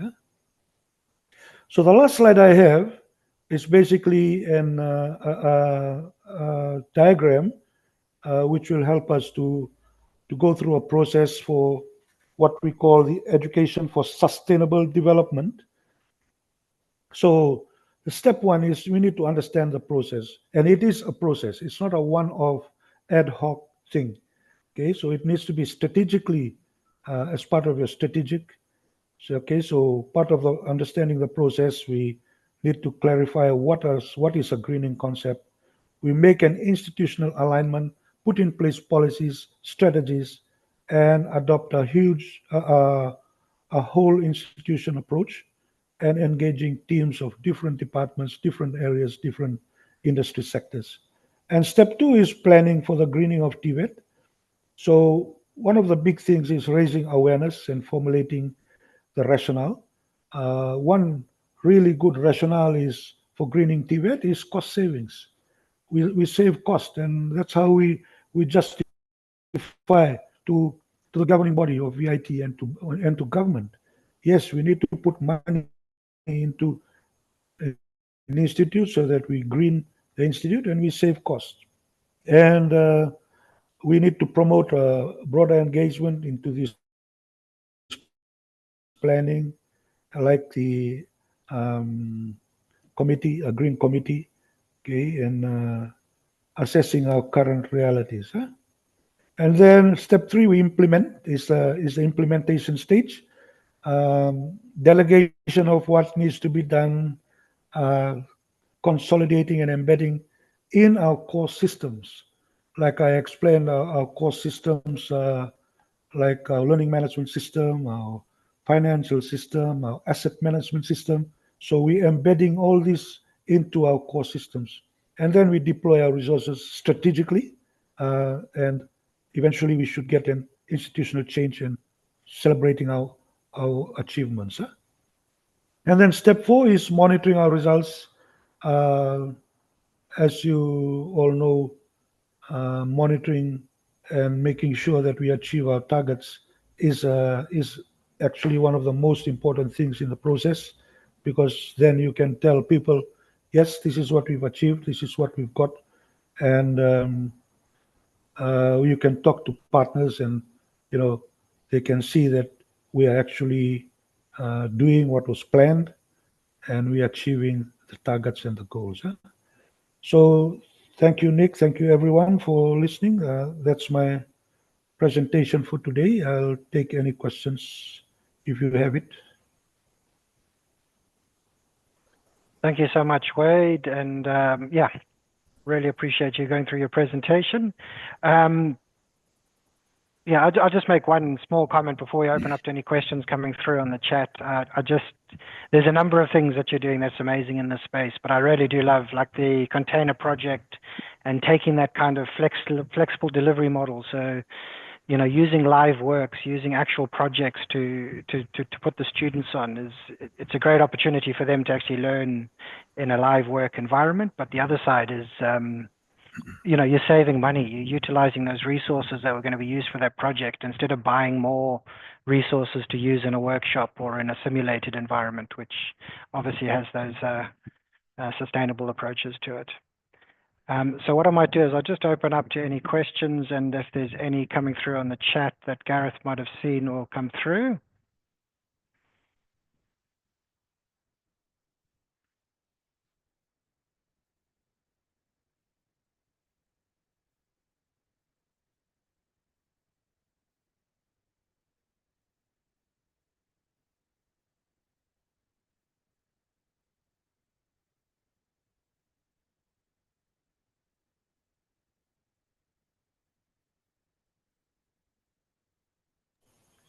So the last slide I have is basically a diagram which will help us to go through a process for what we call the education for sustainable development. So the step one is we need to understand the process, and it is a process. It's not a one-off ad hoc thing. Okay, so it needs to be strategically as part of your strategic. So, okay, so part of the understanding the process, we need to clarify what is a greening concept. We make an institutional alignment, put in place policies, strategies, and adopt a whole institution approach, and engaging teams of different departments, different areas, different industry sectors. And step two is planning for the greening of TVET. So one of the big things is raising awareness and formulating the rationale. One really good rationale is for greening TVET is cost savings. We save cost, and that's how we justify to the governing body of VIT and to government. Yes, we need to put money into an institute so that we green the institute and we save costs. And we need to promote broader engagement into this planning, like the committee, a green committee, okay, and assessing our current realities. Huh? And then step 3, we implement is the implementation stage. Delegation of what needs to be done, consolidating and embedding in our core systems. Like I explained, our core systems, like our learning management system, our financial system, our asset management system. So we're embedding all this into our core systems. And then we deploy our resources strategically, and eventually we should get an institutional change and celebrating our achievements. Huh? And then step 4 is monitoring our results. As you all know, monitoring and making sure that we achieve our targets is actually one of the most important things in the process, because then you can tell people, yes, this is what we've achieved, this is what we've got, and you can talk to partners, and they can see that we are actually doing what was planned, and we are achieving the targets and the goals. Huh? So thank you, Nick. Thank you, everyone, for listening. That's my presentation for today. I'll take any questions if you have it. Thank you so much, Wade. And yeah, really appreciate you going through your presentation. Yeah, I'll just make one small comment before we open up to any questions coming through on the chat. There's a number of things that you're doing that's amazing in this space, but I really do love like the container project and taking that kind of flexible delivery model. So, using live works, using actual projects to put the students on it's a great opportunity for them to actually learn in a live work environment. But the other side is, you're saving money. You're utilizing those resources that were going to be used for that project instead of buying more resources to use in a workshop or in a simulated environment, which obviously has those sustainable approaches to it. So what I might do is I'll just open up to any questions, and if there's any coming through on the chat that Gareth might have seen or come through.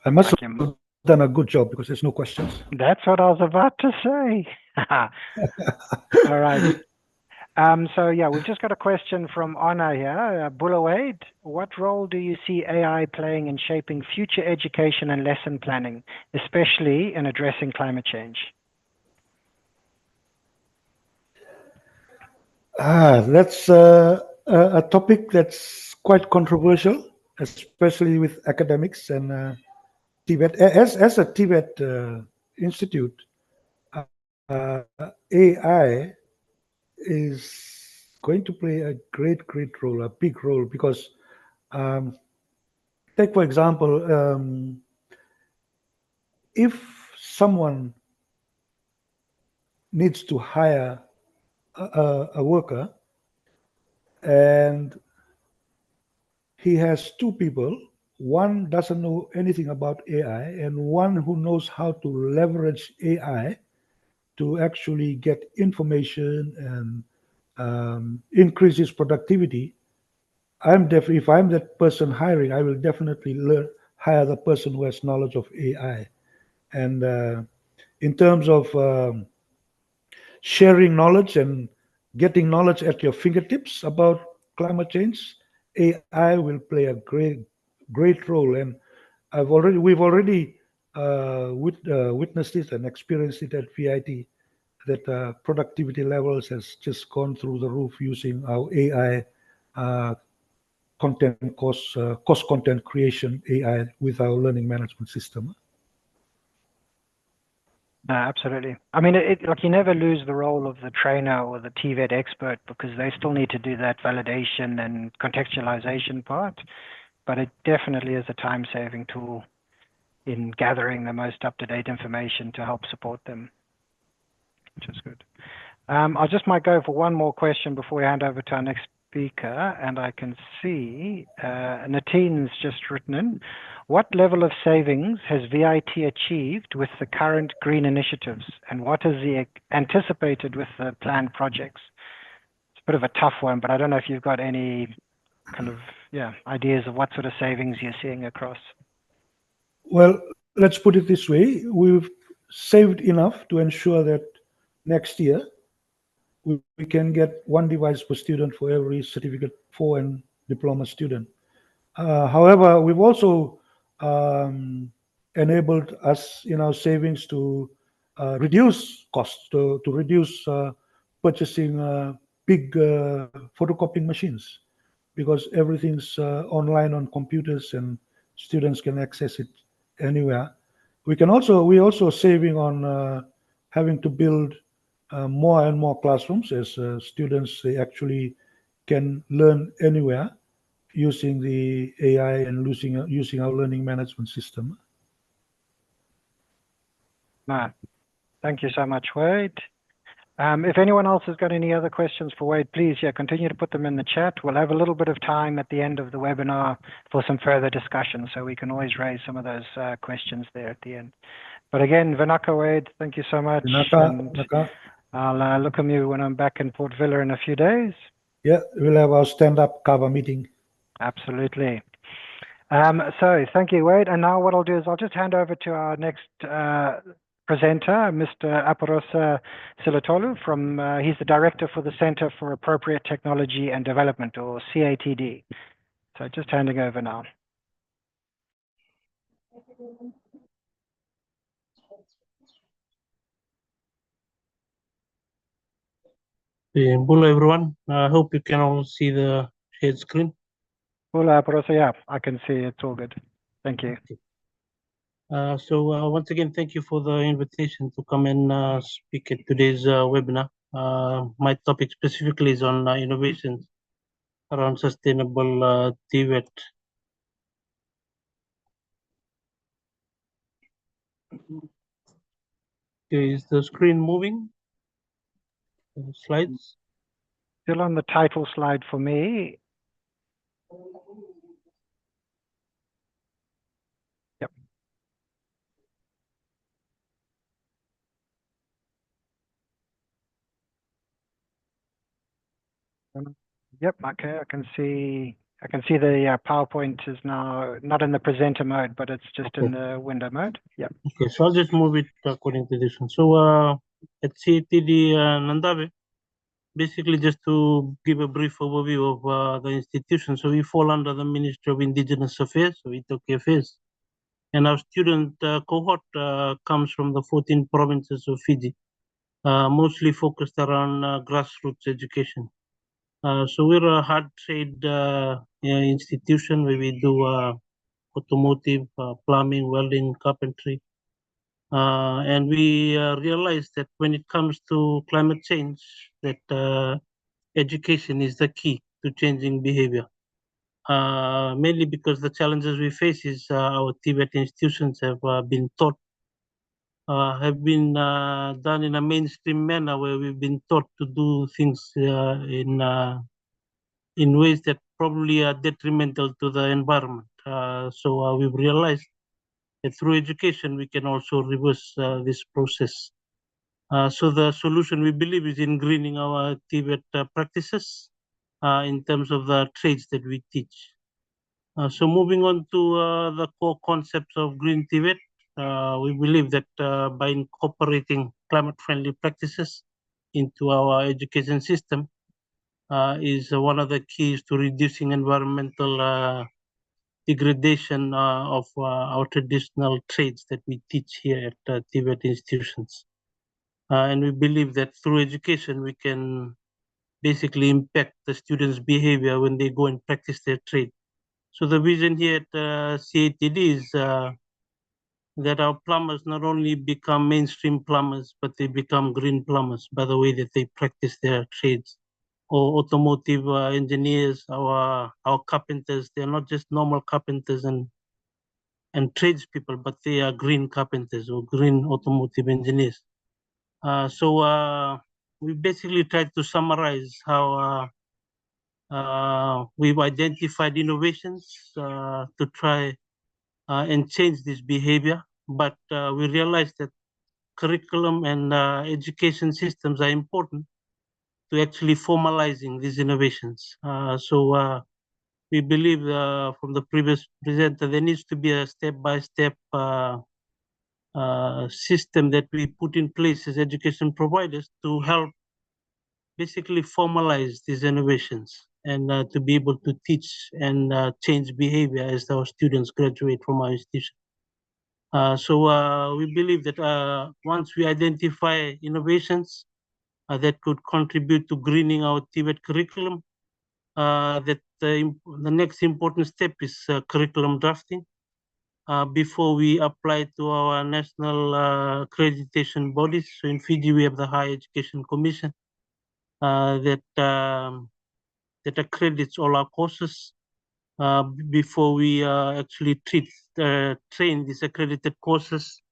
I must have done a good job because there's no questions. That's what I was about to say. All right. So yeah, we've just got a question from Anna here. Bulawade, what role do you see AI playing in shaping future education and lesson planning, especially in addressing climate change? That's a topic that's quite controversial, especially with academics and TVET. As a TVET institute, AI is going to play a great role, a big role, because take, for example, if someone needs to hire a worker and he has two people, one doesn't know anything about AI and one who knows how to leverage AI to actually get information and increase his productivity. If I'm that person hiring, I will definitely hire the person who has knowledge of AI. And in terms of sharing knowledge and getting knowledge at your fingertips about climate change, AI will play a great role, and we've already witnessed it and experienced it at VIT, that productivity levels has just gone through the roof using our AI content cost content creation AI with our learning management system. No, absolutely. I mean, like you never lose the role of the trainer or the TVET expert because they still need to do that validation and contextualization part. But it definitely is a time-saving tool in gathering the most up-to-date information to help support them, which is good. I just might go for one more question before we hand over to our next speaker, and I can see Natine's just written in. What level of savings has VIT achieved with the current green initiatives, and what is the anticipated with the planned projects? It's a bit of a tough one, but I don't know if you've got any kind of ideas of what sort of savings you're seeing across. Well, let's put it this way. We've saved enough to ensure that next year we can get one device per student for every certificate 4 and diploma student. However, we've also enabled us in our savings to reduce costs, to reduce purchasing big photocopying machines, because everything's online on computers and students can access it anywhere. We also saving on having to build more and more classrooms as students, they actually can learn anywhere using the AI and using our learning management system. Thank you so much, Wade. If anyone else has got any other questions for Wade, please, continue to put them in the chat. We'll have a little bit of time at the end of the webinar for some further discussion, so we can always raise some of those questions there at the end. But again, Vinaka, Wade, thank you so much. Vinaka. I'll look at you when I'm back in Port Vila in a few days. Yeah, we'll have our stand-up cover meeting. Absolutely. So thank you, Wade. And now what I'll do is I'll just hand over to our next presenter, Mr. Aparosa Silatolu from, he's the Director for the Center for Appropriate Technology and Development, or CATD. So just handing over now. Hello everyone. I hope you can all see the shared screen. Hola, Aparosa. Yeah, I can see it's all good. Thank you. So once again, thank you for the invitation to come and speak at today's webinar. My topic specifically is on innovations around sustainable TVET. Okay, is the screen moving? Slides? Still on the title slide for me. Yep. Yep. Okay. I can see the PowerPoint is now not in the presenter mode, but it's just in the window mode. Yep. Okay, so I'll just move it according to this one. So at CATD Nandave, basically just to give a brief overview of the institution. So we fall under the Ministry of Indigenous Affairs, so Itoke Affairs. And our student cohort comes from the 14 provinces of Fiji, mostly focused around grassroots education. So we're a hard trade institution where we do automotive, plumbing, welding, carpentry. And we realized that when it comes to climate change, that education is the key to changing behavior. Mainly because the challenges we face is our TVET institutions have been done in a mainstream manner, where we've been taught to do things in ways that probably are detrimental to the environment. So we've realized that through education we can also reverse this process. So the solution, we believe, is in greening our TVET practices in terms of the trades that we teach. So moving on to the core concepts of Green TVET, we believe that by incorporating climate-friendly practices into our education system is one of the keys to reducing environmental degradation of our traditional trades that we teach here at TVET institutions. And we believe that through education, we can basically impact the students' behavior when they go and practice their trade. So the vision here at CATD is that our plumbers not only become mainstream plumbers, but they become green plumbers by the way that they practice their trades. Or automotive engineers, our carpenters, they're not just normal carpenters and tradespeople, but they are green carpenters or green automotive engineers. So we basically tried to summarize how we've identified innovations to try and change this behavior, but we realized that curriculum and education systems are important to actually formalizing these innovations. So we believe from the previous presenter, there needs to be a step-by-step system that we put in place as education providers to help basically formalize these innovations and to be able to teach and change behavior as our students graduate from our institution. So we believe that once we identify innovations that could contribute to greening our TVET curriculum, that the next important step is curriculum drafting before we apply to our national accreditation bodies. So in Fiji, we have the Higher Education Commission that accredits all our courses before we actually train these accredited courses.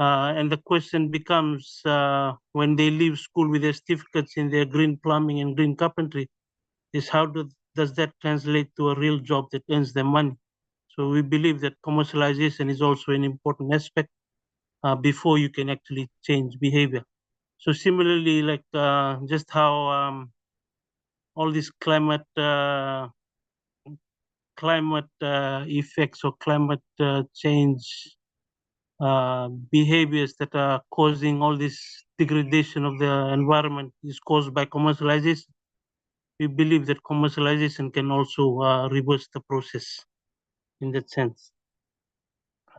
And the question becomes, when they leave school with their certificates in their green plumbing and green carpentry, is how does that translate to a real job that earns them money? So we believe that commercialization is also an important aspect before you can actually change behavior. So similarly, like just how all these climate effects or climate change behaviors that are causing all this degradation of the environment is caused by commercialization. We believe that commercialization can also reverse the process in that sense.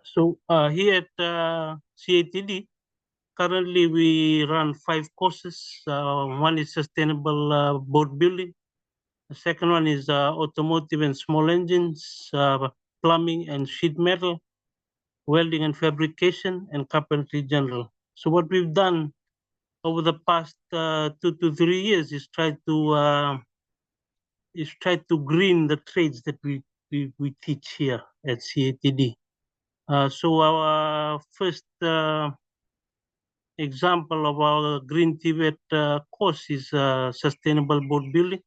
So here at CATD, currently we run 5 courses. One is sustainable boat building. The second one is automotive and small engines, plumbing and sheet metal, welding and fabrication, and carpentry general. So what we've done over the past 2 to 3 years is try to green the trades that we teach here at CATD. So our first example of our Green TVET course is sustainable boat building.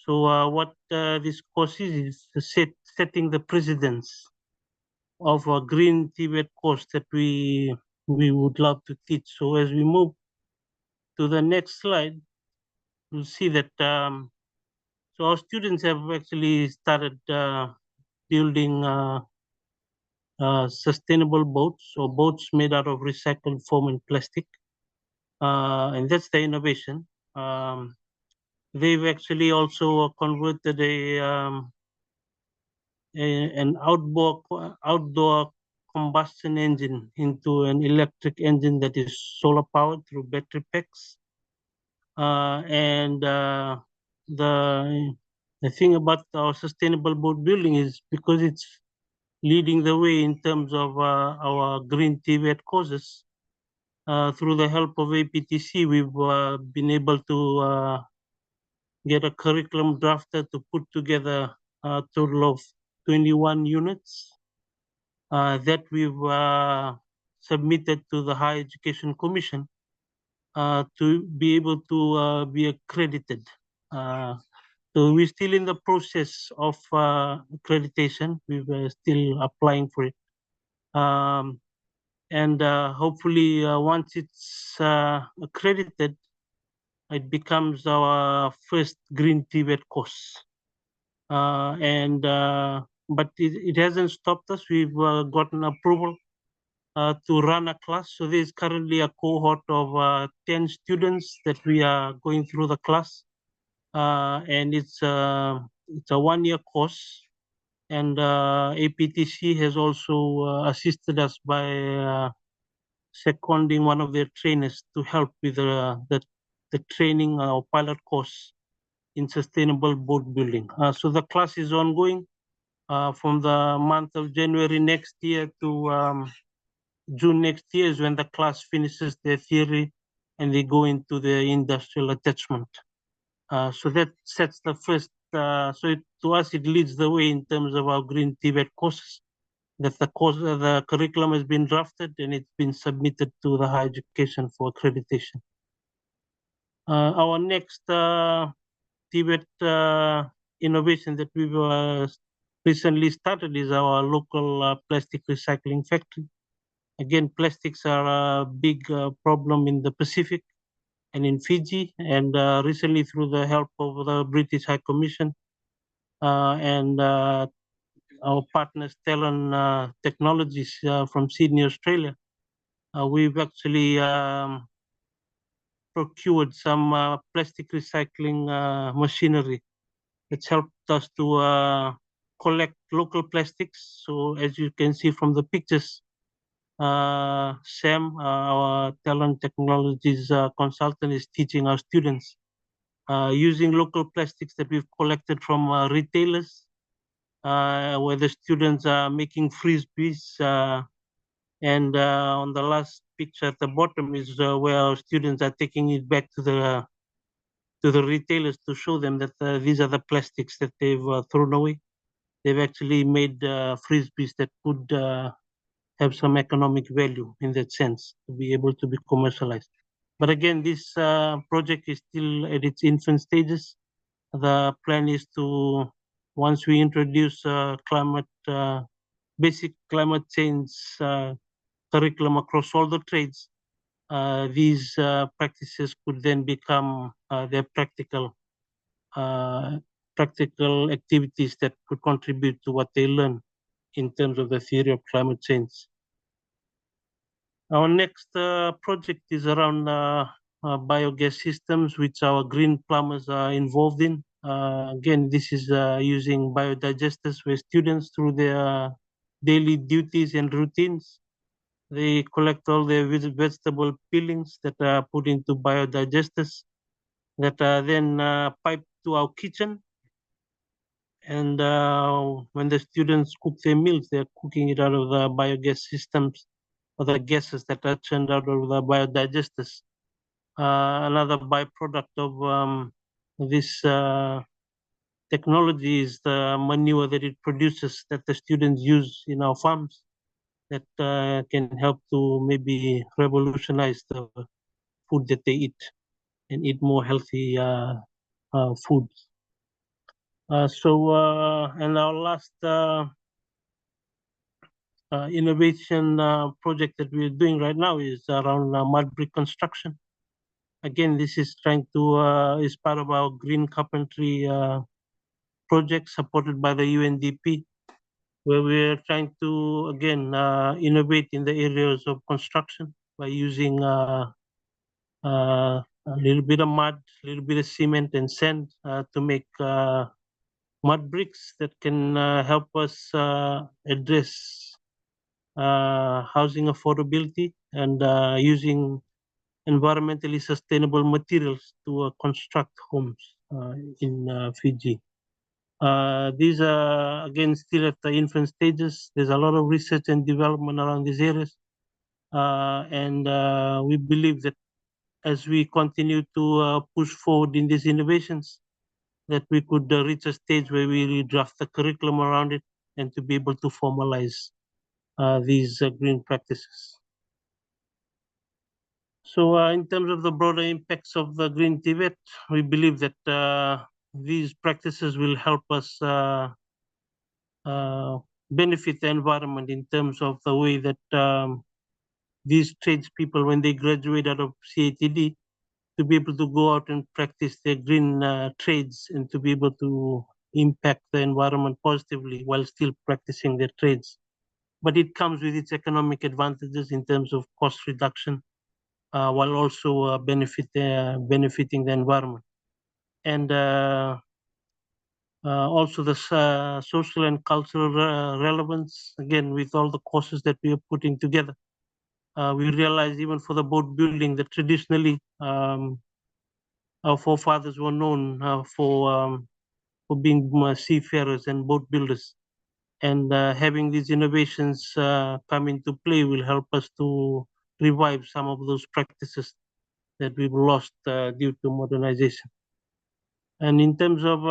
So what this course is setting the precedence of a Green TVET course that we would love to teach. So as we move to the next slide, you'll see that so our students have actually started building sustainable boats, or boats made out of recycled foam and plastic. And that's the innovation. They've actually also converted an outdoor combustion engine into an electric engine that is solar powered through battery packs. And the thing about our sustainable boat building is because it's leading the way in terms of our Green TVET courses. Through the help of APTC, we've been able to get a curriculum drafter to put together a total of 21 units that we've submitted to the Higher Education Commission to be able to be accredited. So we're still in the process of accreditation. We're still applying for it. And hopefully once it's accredited, it becomes our first Green TVET course. But it hasn't stopped us. We've gotten approval to run a class. So there's currently a cohort of 10 students that we are going through the class. And it's a 1-year course. And APTC has also assisted us by seconding one of their trainers to help with the training or pilot course in sustainable boat building. So the class is ongoing from the month of January next year to June next year is when the class finishes their theory and they go into the industrial attachment. So that sets the first, to us it leads the way in terms of our green TVET courses, that the curriculum has been drafted and it's been submitted to the higher education for accreditation. Our next TVET innovation that we've recently started is our local plastic recycling factory. Again, plastics are a big problem in the Pacific and in Fiji, and recently through the help of the British High Commission and our partners Talon Technologies from Sydney, Australia, we've actually procured some plastic recycling machinery. It's helped us to collect local plastics. So as you can see from the pictures, Sam, our Talent Technologies consultant, is teaching our students using local plastics that we've collected from retailers, where the students are making frisbees. And on the last picture at the bottom is where our students are taking it back to the retailers to show them that these are the plastics that they've thrown away. They've actually made frisbees that could have some economic value in that sense to be able to be commercialized. But again, this project is still at its infant stages. The plan is to, once we introduce basic climate change curriculum across all the trades, these practices could then become their practical activities that could contribute to what they learn in terms of the theory of climate change. Our next project is around biogas systems, which our green plumbers are involved in. Again, this is using biodigesters where students, through their daily duties and routines, they collect all their vegetable peelings that are put into biodigesters that are then piped to our kitchen. And when the students cook their meals, they're cooking it out of the biogas systems or the gases that are churned out of the biodigesters. Another byproduct of this technology is the manure that it produces that the students use in our farms that can help to maybe revolutionize the food that they eat and eat more healthy foods. And our last innovation project that we're doing right now is around mud brick construction. Again, this is trying to is part of our green carpentry project supported by the UNDP, where we're trying to again innovate in the areas of construction by using a little bit of mud, a little bit of cement and sand to make mud bricks that can help us address housing affordability and using environmentally sustainable materials to construct homes in Fiji. These are again still at the infant stages. There's a lot of research and development around these areas. And we believe that as we continue to push forward in these innovations, that we could reach a stage where we draft the curriculum around it and to be able to formalize these green practices. So in terms of the broader impacts of the green TVET, we believe that these practices will help us benefit the environment in terms of the way that these tradespeople, when they graduate out of CATD, to be able to go out and practice their green trades and to be able to impact the environment positively while still practicing their trades. But it comes with its economic advantages in terms of cost reduction, while also benefiting the environment. And Also the social and cultural relevance, again, with all the courses that we are putting together. We realize even for the boat building that traditionally our forefathers were known for being seafarers and boat builders. And having these innovations come into play will help us to revive some of those practices that we've lost due to modernization. And in terms of,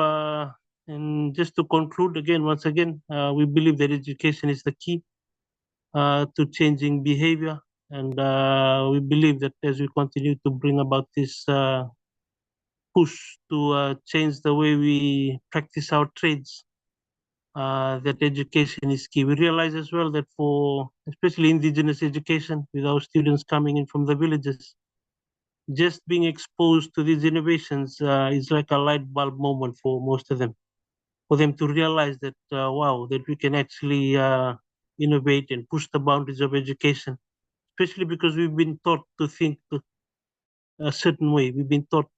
and just to conclude again, once again, we believe that education is the key to changing behavior. And we believe that as we continue to bring about this push to change the way we practice our trades, that education is key. We realize as well that for especially indigenous education, with our students coming in from the villages, just being exposed to these innovations is like a light bulb moment for most of them. For them to realize that, wow, that we can actually innovate and push the boundaries of education, especially because we've been taught to think a certain way. We've been taught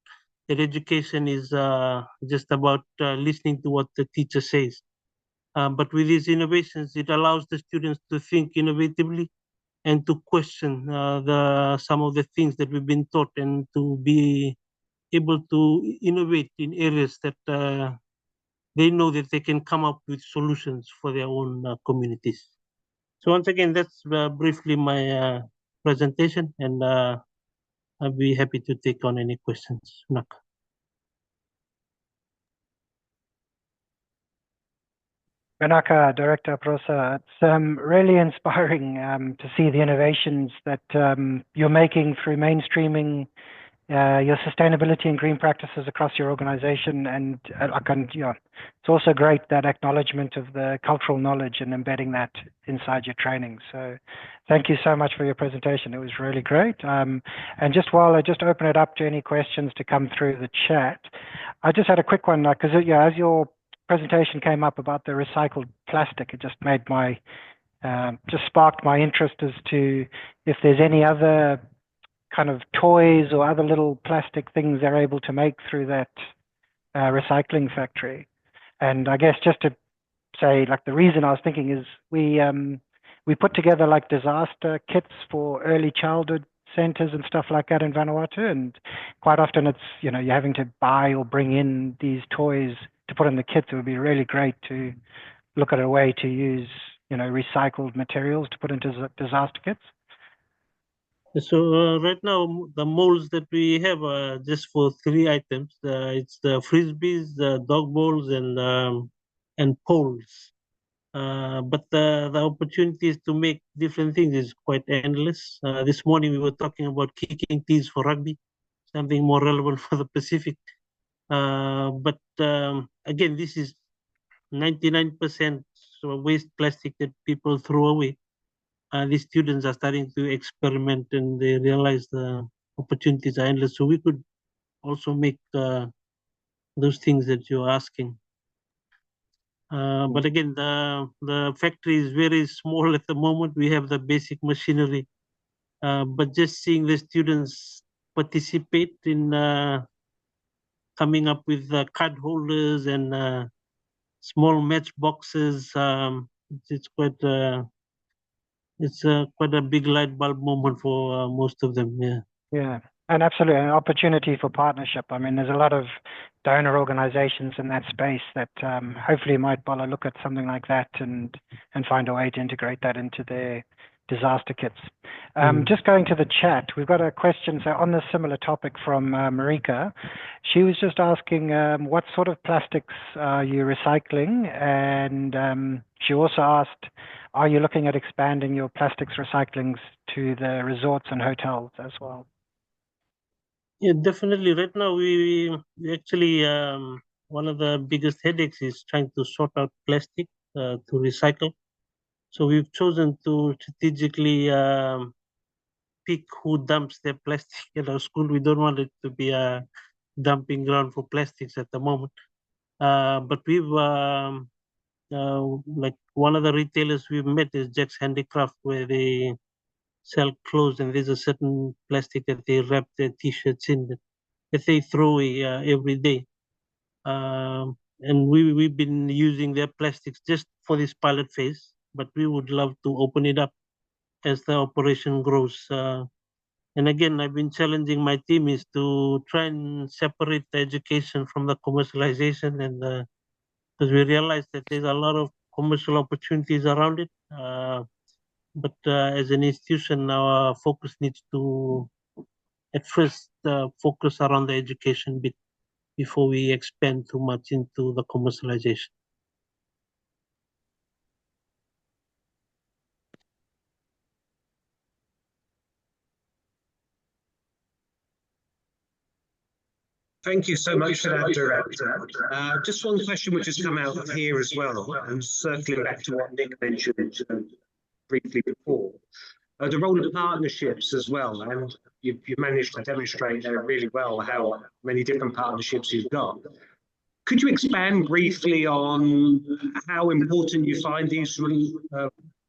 that education is just about listening to what the teacher says. But with these innovations, it allows the students to think innovatively and to question some of the things that we've been taught, and to be able to innovate in areas that they know that they can come up with solutions for their own communities. So once again, that's briefly my presentation, and I'll be happy to take on any questions. Nak. Benaka, Director Prosa, it's really inspiring to see the innovations that you're making through mainstreaming your sustainability and green practices across your organization. And it's also great, that acknowledgement of the cultural knowledge and embedding that inside your training. So thank you so much for your presentation. It was really great. And just while I just open it up to any questions to come through the chat, I just had a quick one, because as your presentation came up about the recycled plastic, it just made my just sparked my interest as to if there's any other kind of toys or other little plastic things they're able to make through that recycling factory. And I guess just to say, like, the reason I was thinking is we put together like disaster kits for early childhood centers and stuff like that in Vanuatu, and quite often it's, you're having to buy or bring in these toys to put in the kits. It would be really great to look at a way to use, recycled materials to put into disaster kits. So right now, the molds that we have are just for 3 items. It's the frisbees, the dog bowls, and poles. But the opportunities to make different things is quite endless. This morning we were talking about kicking tees for rugby, something more relevant for the Pacific. But again, this is 99% waste plastic that people throw away. These students are starting to experiment, and they realize the opportunities are endless. So we could also make those things that you're asking. But again, the factory is very small at the moment. We have the basic machinery, but just seeing the students participate in coming up with card holders and small matchboxes, it's quite quite a big light bulb moment for most of them. Yeah. Yeah, and absolutely an opportunity for partnership. I mean, there's a lot of donor organizations in that space that hopefully might Bola look at something like that and find a way to integrate that into their disaster kits. Just going to the chat, we've got a question on this similar topic from Marika. She was just asking what sort of plastics are you recycling, and she also asked, are you looking at expanding your plastics recyclings to the resorts and hotels as well? Yeah, definitely. Right now, we actually, one of the biggest headaches is trying to sort out plastic to recycle. So we've chosen to strategically pick who dumps their plastic at our school. We don't want it to be a dumping ground for plastics at the moment. But we've, like, one of the retailers we've met is Jack's Handicraft, where they sell clothes, and there's a certain plastic that they wrap their t-shirts in that they throw away every day. and we've been using their plastics just for this pilot phase, but we would love to open it up as the operation grows. And again, I've been challenging my team is to try and separate the education from the commercialization, and because we realize that there's a lot of commercial opportunities around it. But as an institution, our focus needs to at first focus around the education bit before we expand too much into the commercialization. Thank you so much for that, Director. Just one question which has come out of here as well, and circling back to what Nick mentioned briefly before, the role of partnerships as well. And you've managed to demonstrate there really well how many different partnerships you've got. Could you expand briefly on how important you find these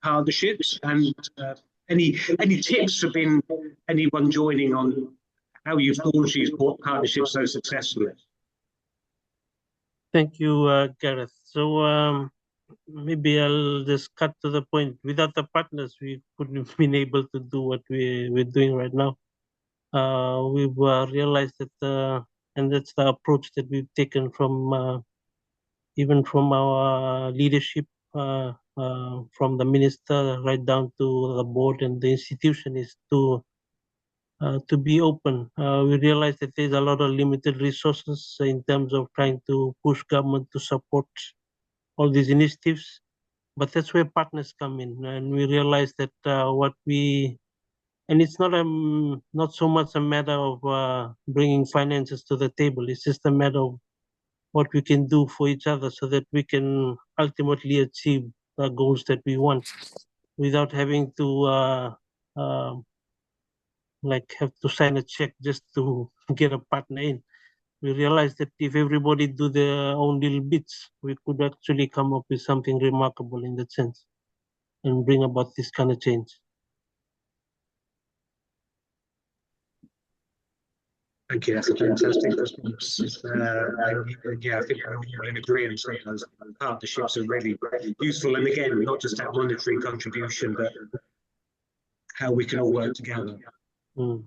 partnerships, and any tips for anyone joining on how you've forged these partnerships so successfully? Thank you, Gareth. So maybe I'll just cut to the point. Without the partners, we couldn't have been able to do what we're doing right now. We've realized that, and that's the approach that we've taken from even from our leadership, from the minister right down to the board and the institution, is to be open. We realize that there's a lot of limited resources in terms of trying to push government to support all these initiatives, but that's where partners come in, and we realize that and it's not so much a matter of bringing finances to the table. It's just a matter of what we can do for each other so that we can ultimately achieve the goals that we want without having to have to sign a check just to get a partner in. We realized that if everybody do their own little bits, we could actually come up with something remarkable in that sense and bring about this kind of change. Thank you. That's a fantastic response. Yeah, I think we're all in agreement that those partnerships are really useful. And again, not just that monetary contribution, but how we can all work together. Mm.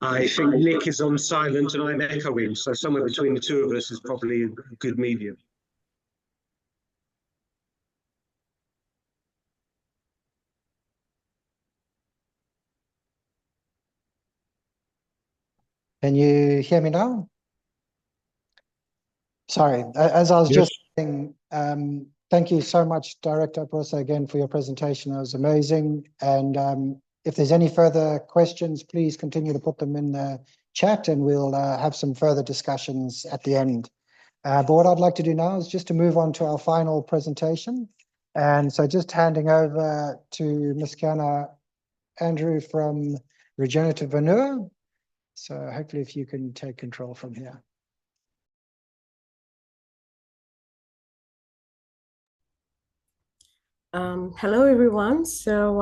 I think Nick is on silent and I'm echoing, so somewhere between the two of us is probably a good medium. Can you hear me now? Sorry, as I was Yes. just saying, thank you so much, Director Prosa, again for your presentation. It was amazing. And if there's any further questions, please continue to put them in the chat and we'll have some further discussions at the end. But what I'd like to do now is just to move on to our final presentation. And so just handing over to Ms. Kiana Andrew from Regenerative Manure. So hopefully if you can take control from here. Hello, everyone. So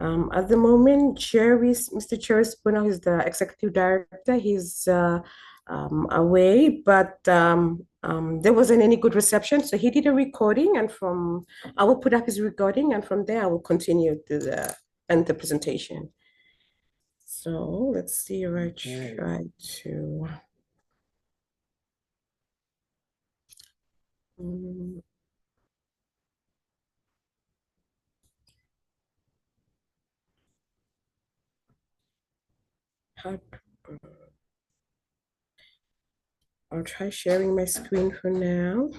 at the moment, Mr. Cherry Spooner, who's the executive director, he's away, but there wasn't any good reception. So he did a recording, and I will put up his recording, and from there I will continue to the presentation. So let's see if I try to. I'll try sharing my screen for now.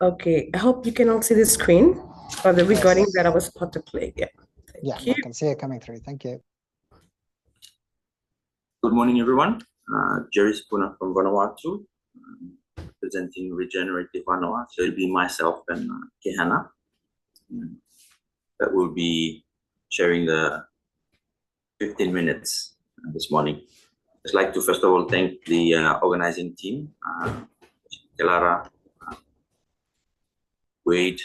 Okay, I hope you can all see the screen or the recording that I was about to play. Yeah. Yeah, I can see it coming through. Thank you. Good morning, everyone. Jerry Spooner from Vanuatu, presenting Regenerative Vanuatu. So it'll be myself and Kehana that will be sharing the 15 minutes this morning. I'd like to first of all thank the organizing team, Kelara, Wade,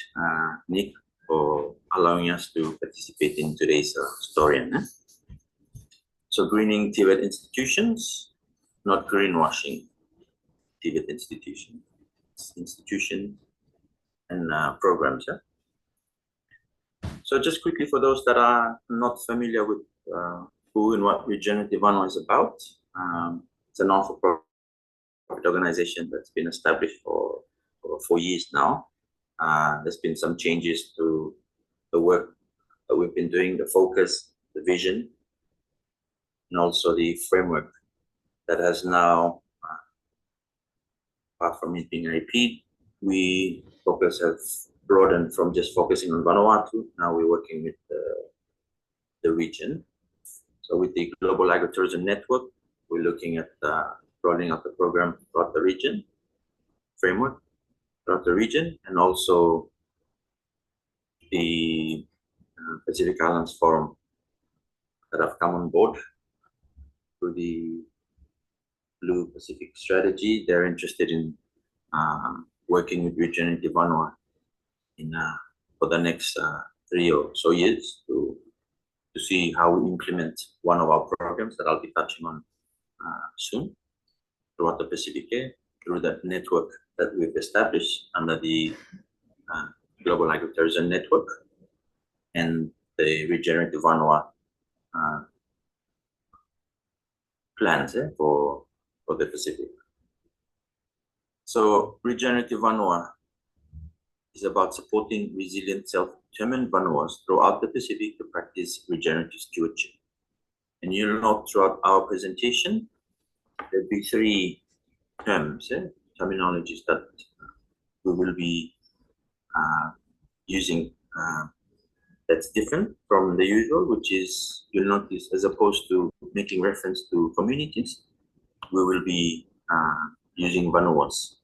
Nick, for allowing us to participate in today's story. So greening TVET institutions, not greenwashing TVET institution and programs. So just quickly, for those that are not familiar with who and what Regenerative Vanuatu is about, it's a non-for-profit organization that's been established for 4 years now. There's been some changes to the work that we've been doing, the focus, the vision, and also the framework that has now, apart from it being a repeat, we focus has broadened from just focusing on Vanuatu. Now we're working with the region. So with the Global Agritourism Network, we're looking at rolling out the program throughout the region, framework throughout the region, and also the Pacific Islands Forum that have come on board through the Blue Pacific Strategy. They're interested in working with Regenerative Vanuatu for the next 3 or so years to see how we implement one of our programs that I'll be touching on soon throughout the Pacific, through that network that we've established under the Global Agritourism Network and the Regenerative Vanuatu plans for the Pacific. So Regenerative Vanuatu is about supporting resilient, self-determined Vanuans throughout the Pacific to practice regenerative stewardship. And you'll note throughout our presentation, there'll be 3 terms, terminologies that we will be using that's different from the usual, which is, you'll notice, as opposed to making reference to communities, we will be using Vanuans.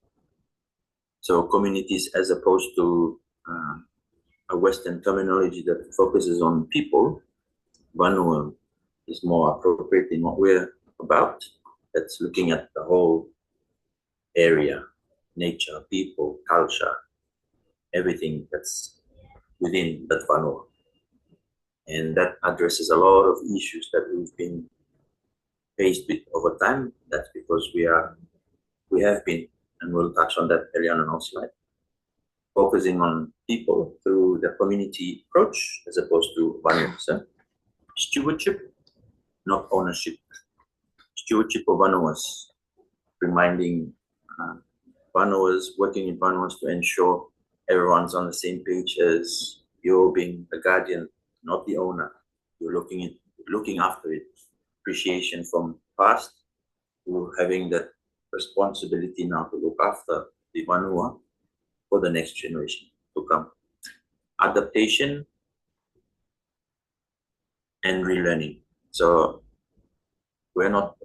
So communities, as opposed to a Western terminology that focuses on people, Vanua is more appropriate in what we're about. That's looking at the whole area, nature, people, culture, everything that's within that Vanua. And that addresses a lot of issues that we've been faced with over time. That's because we have been, and we'll touch on that earlier on our slide, focusing on people through the community approach as opposed to Vanuans. Stewardship, not ownership. Stewardship of Vanuas, reminding Vanuas, working in Vanuas to ensure everyone's on the same page as you're being the guardian, not the owner. You're looking after it. Appreciation from past, we're having that responsibility now to look after the Vanua for the next generation to come. Adaptation and relearning. So we're not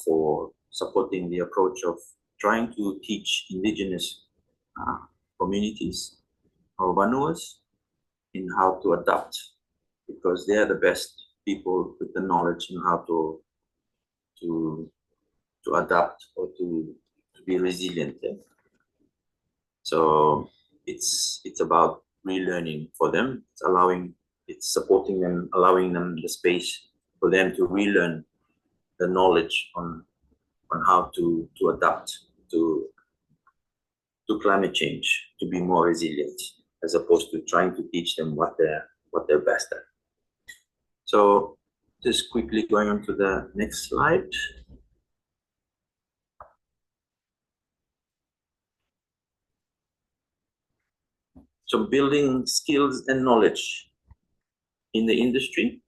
for supporting the approach of trying to teach indigenous communities or Vanuas in how to adapt, because they are the best people with the knowledge in how to adapt or to be resilient. So it's about relearning for them. It's supporting them, allowing them the space for them to relearn the knowledge on how to adapt to climate change, to be more resilient, as opposed to trying to teach them what they're best at. So just quickly going on to the next slide. So building skills and knowledge in the industry.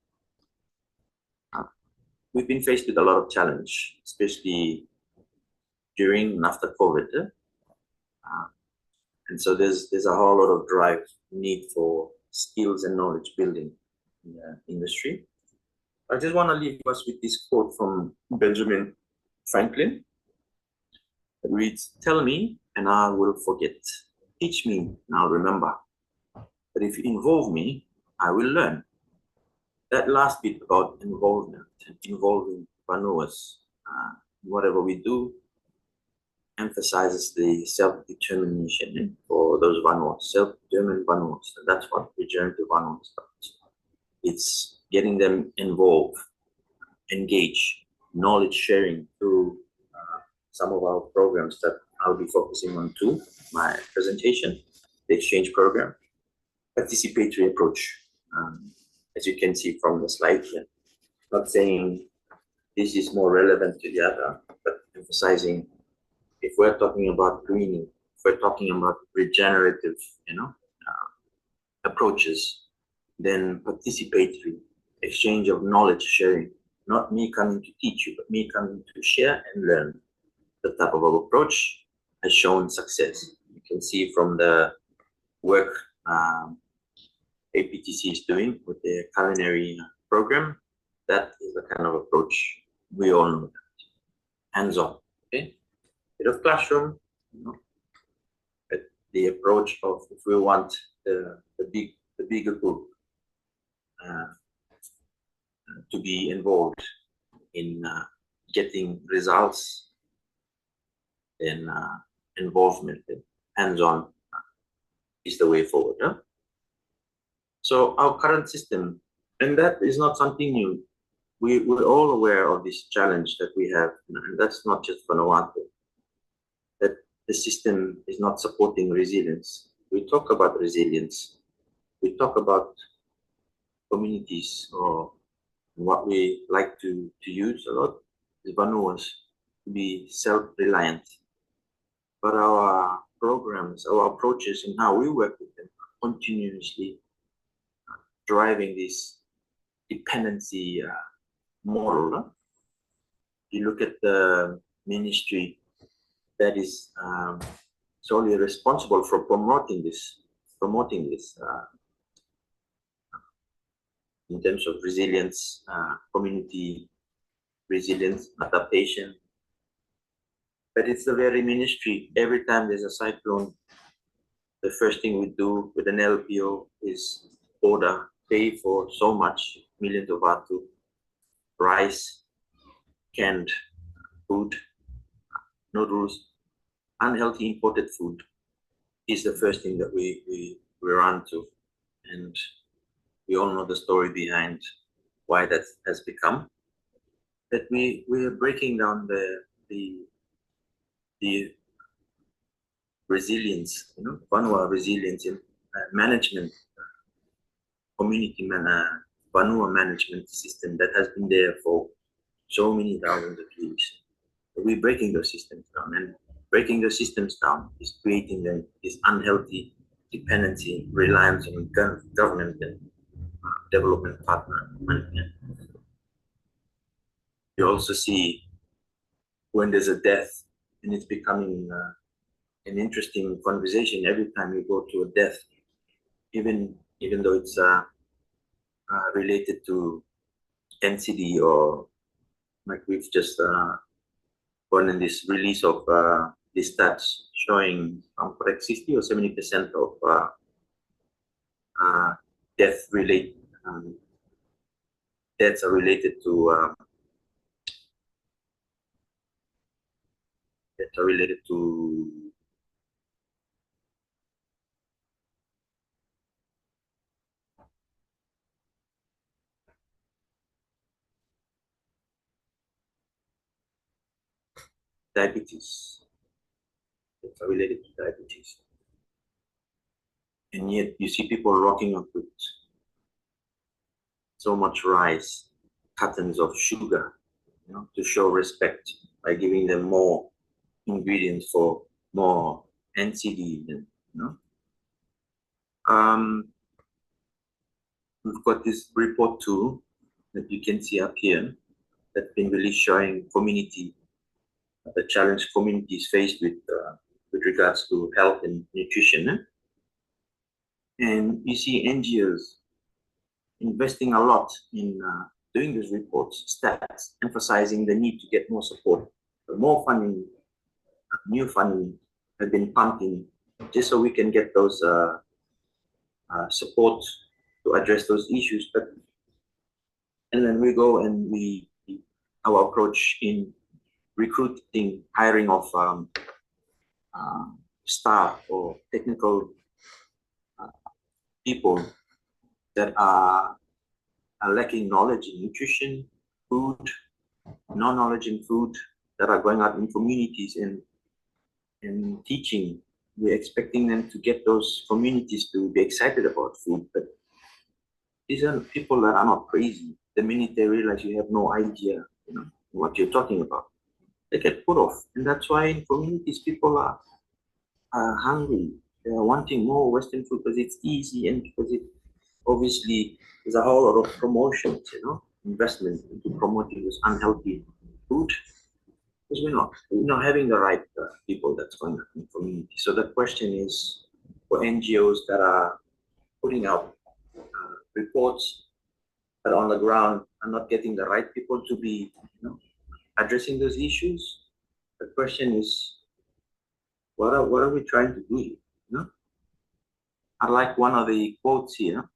We've been faced with a lot of challenge, especially during and after COVID. And so there's a whole lot of drive, need for skills and knowledge building in the industry. I just want to leave us with this quote from Benjamin Franklin. It reads, "Tell me and I will forget. Teach me and I'll remember. But if you involve me, I will learn." That last bit about involvement and involving Vanuas, whatever we do, emphasizes the self-determination for those Vanuas, self-determined Vanuas. And that's what Return to Vanuas is about. It's getting them involved, engage, knowledge sharing through some of our programs that I'll be focusing on too, my presentation, the exchange program, participatory approach. As you can see from the slide here, not saying this is more relevant to the other, but emphasizing if we're talking about greening, if we're talking about regenerative, approaches, then participatory exchange of knowledge sharing, not me coming to teach you, but me coming to share and learn. The type of approach has shown success. You can see from the work APTC is doing with their culinary program, that is the kind of approach we all know. Hands-on, okay? Bit of classroom, but the approach of if we want the bigger group to be involved in getting results, then involvement, hands-on is the way forward. Huh? So our current system, and that is not something new. We're all aware of this challenge that we have, and that's not just Vanuatu, that the system is not supporting resilience. We talk about resilience. We talk about communities, or what we like to use a lot is Vanuas to be self-reliant. But our programs, our approaches and how we work with them are continuously driving this dependency model. You look at the ministry that is solely responsible for promoting this in terms of resilience, community resilience, adaptation. But it's the very ministry, every time there's a cyclone, the first thing we do with an LPO is pay for so much, millions of Atu, rice, canned food, noodles, unhealthy imported food is the first thing that we run to. And we all know the story behind why that has become. That we're breaking down the resilience, Vanua resilience in management, community Vanua management system that has been there for so many thousands of years. We're breaking those systems down, and breaking those systems down is creating this unhealthy dependency, reliance on government and development partner management. You also see when there's a death, and it's becoming an interesting conversation every time you go to a death, even though it's related to NCD, or like we've just gone in this release of the stats showing correct 60 or 70% of deaths are related to diabetes. It's related to diabetes. And yet you see people rocking up with so much rice, cartons of sugar, to show respect by giving them more ingredients for more NCD. We've got this report too that you can see up here that's been really showing the challenge communities faced with with regards to health and nutrition. And you see NGOs investing a lot in doing these reports, stats, emphasizing the need to get more support. More funding, new funding has been pumped in just so we can get those support to address those issues. And then we go and our approach in recruiting, hiring of staff or technical people that are lacking knowledge in nutrition, food, no knowledge in food, that are going out in communities and teaching. We're expecting them to get those communities to be excited about food, but these are people that are not crazy. The minute they realize you have no idea, what you're talking about, they get put off. And that's why in communities, people are hungry. They are wanting more Western food because it's easy and because it obviously there's a whole lot of promotions, investment into promoting this unhealthy food. Because we're not having the right people that's going on in the community. So the question is for NGOs that are putting out reports, but on the ground are not getting the right people to be addressing those issues. The question is, what are we trying to do here? I like one of the quotes here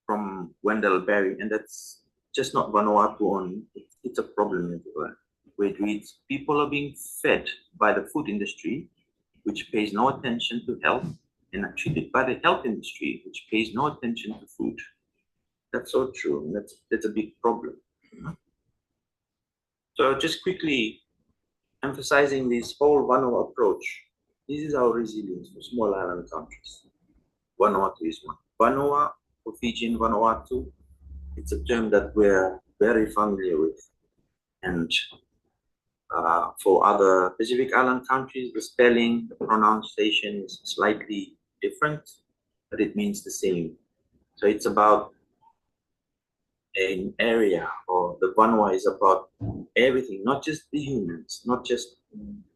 from Wendell Berry, and that's just not Vanuatu only. It's a problem everywhere. Where it reads, people are being fed by the food industry, which pays no attention to health, and are treated by the health industry, which pays no attention to food. That's so true, and that's a big problem. So just quickly emphasizing this whole Vanuatu approach, this is our resilience for small island countries. Vanuatu is one. Vanua, for Fiji and Vanuatu, it's a term that we're very familiar with. And for other Pacific Island countries, the spelling, the pronunciation is slightly different, but it means the same. So it's about an area, or the Vanua is about everything, not just the humans, not just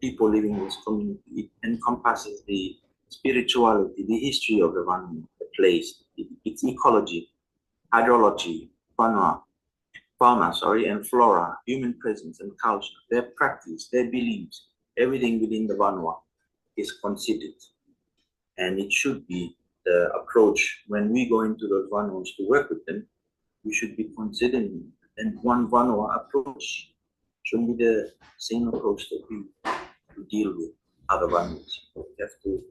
people living in this community. It encompasses the spirituality, the history of the Vanua, the place, its ecology, hydrology, fauna, and flora, human presence and culture, their practice, their beliefs, everything within the Vanua is considered. And it should be the approach when we go into those Vanuas to work with them, we should be considering, and one Vanua approach should be the same approach that we deal with other Vanuas. We have to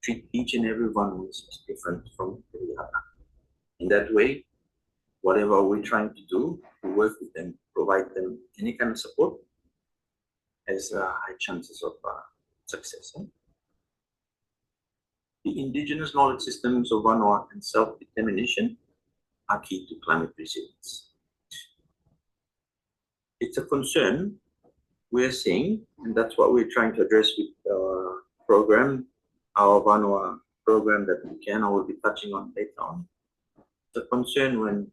treat each and every Vanua as different from the other. In that way, whatever we're trying to do, we work with them, provide them any kind of support, has high chances of success. The indigenous knowledge systems of Vanuatu and self-determination are key to climate resilience. It's a concern we're seeing, and that's what we're trying to address with our program, our Vanua program that I will be touching on later on. It's a concern when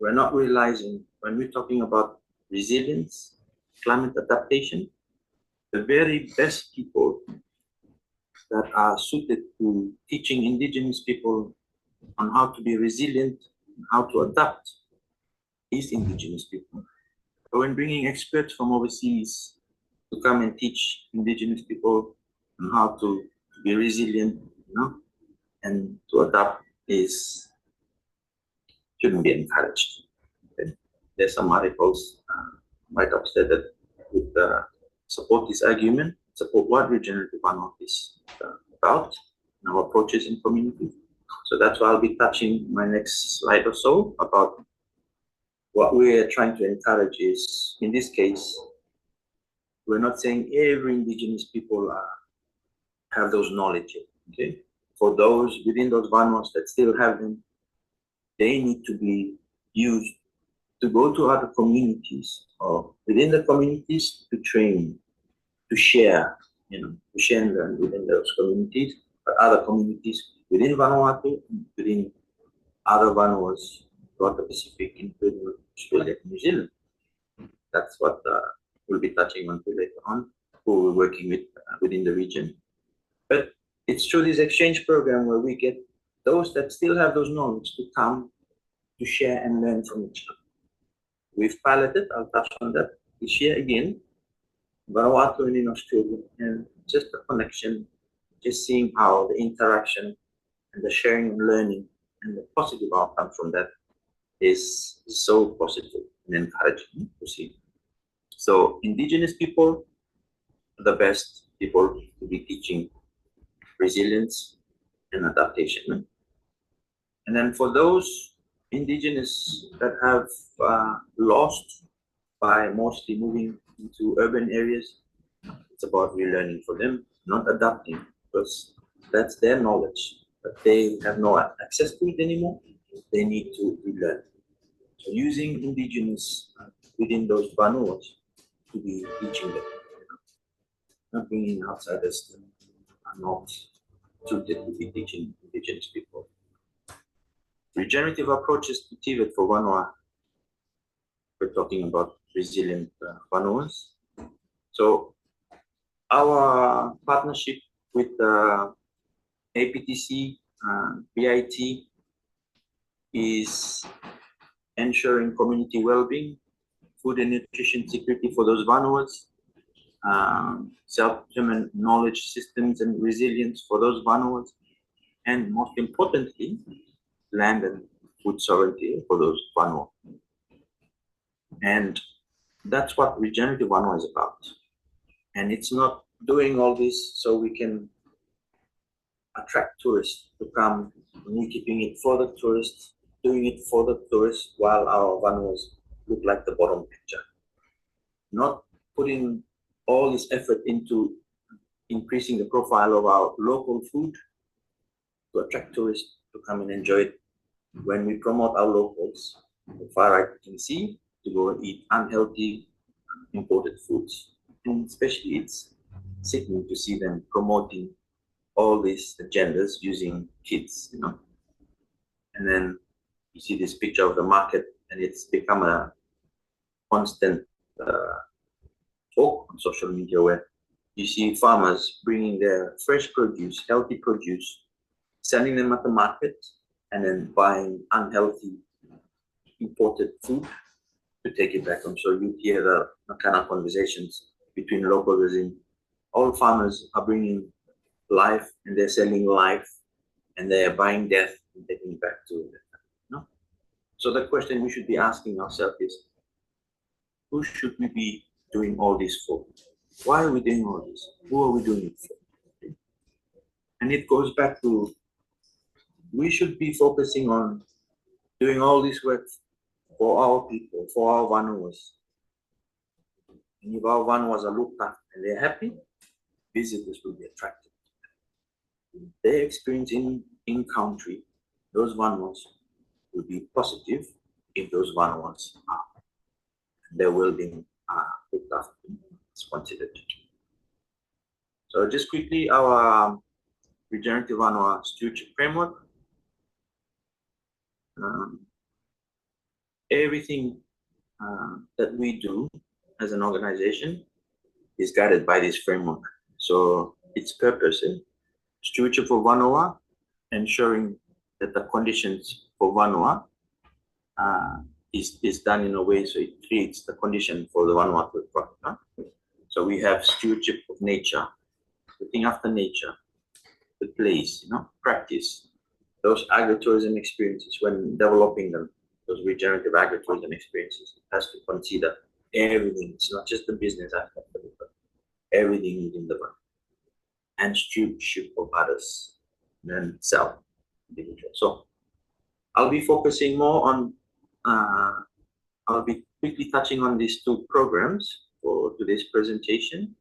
we're not realizing, when we're talking about resilience, climate adaptation, the very best people that are suited to teaching indigenous people on how to be resilient, how to adapt, is indigenous people. So when bringing experts from overseas to come and teach indigenous people on how to be resilient, and to adapt shouldn't be encouraged. Okay? There's some articles might have said that would support this argument, support what regenerative Vanuatu is about, and our approaches in community. So that's why I'll be touching my next slide or so about what we're trying to encourage is, in this case, we're not saying every indigenous people have those knowledge, okay? For those within those Vanuas that still have them, they need to be used to go to other communities or within the communities to train, to share, to share and learn within those communities, but other communities within Vanuatu and within other Vanuas throughout the Pacific, including Australia and New Zealand. That's what we'll be touching on later on, who we're working with within the region. it's through this exchange program where we get those that still have those knowledge to come to share and learn from each other. We've piloted, I'll touch on that this year again, Vanuatu and in Australia, and just the connection, just seeing how the interaction and the sharing and learning and the positive outcome from that is so positive and encouraging to see. So Indigenous people are the best people to be teaching resilience and adaptation. And then for those Indigenous that have lost by mostly moving into urban areas, it's about relearning for them, not adapting, because that's their knowledge, but they have no access to it anymore. They need to relearn. So using Indigenous within those vanuas to be teaching them, not bringing outsiders that are not suited to be teaching Indigenous people. Regenerative approaches to TVET for Vanua. We're talking about resilient Vanuas. So our partnership with APTC, BIT is ensuring community well-being, food and nutrition security for those Vanuas, self-determined knowledge systems and resilience for those Vanuas, and most importantly, land and food sovereignty for those Vanua. And that's what regenerative Vanua is about. And it's not doing all this so we can attract tourists to come, and we're keeping it for the tourists, doing it for the tourists while our Vanuas look like the bottom picture. Not putting all this effort into increasing the profile of our local food to attract tourists to come and enjoy it. When we promote our locals, the far right you can see, to go and eat unhealthy imported foods. And especially it's sickening to see them promoting all these agendas using kids, you know. And then you see this picture of the market, and it's become a constant talk on social media where you see farmers bringing their fresh produce, healthy produce, selling them at the market, and then buying unhealthy imported food to take it back home. So you hear the kind of conversations between locals and all farmers are bringing life and they're selling life, and they're buying death and taking it back to them. No? So the question we should be asking ourselves is, who should we be doing all this for? Why are we doing all this? Who are we doing it for? And it goes back to, we should be focusing on doing all this work for our people, for our Vanuas. And if our Vanuas are looked after and they're happy, visitors will be attracted. Their experience in country, those Vanuas will be positive if those Vanuas are. Their well-being looked after is considered. So just quickly, our regenerative Vanua stewardship framework. Everything that we do as an organization is guided by this framework. So its purpose, stewardship for Vanua, ensuring that the conditions for Vanua is done in a way so it creates the condition for the Vanuatu product. So we have stewardship of nature, looking after nature, the place, practice those agritourism experiences when developing them, those regenerative agritourism experiences. It has to consider everything. It's not just the business aspect of it, but everything within the one. And stewardship of others than self, individual. So I'll be focusing more on, I'll be quickly touching on these two programs for today's presentation,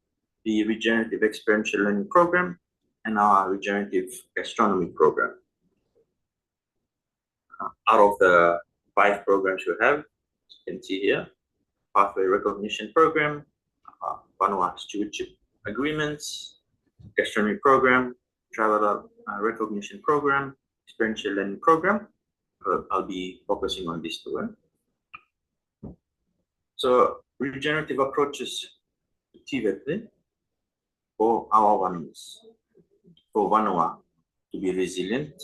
the Regenerative Experiential Learning Program and our Regenerative Gastronomy Program. Out of the 5 programs we have, as you can see here, Pathway Recognition Program, Vanua Stewardship Agreements, Gastronomy Program, Traveler Recognition Program, Experiential Learning Program. I'll be focusing on these two. So regenerative approaches to TVET for our Vanuas. for Vanuatu to be resilient,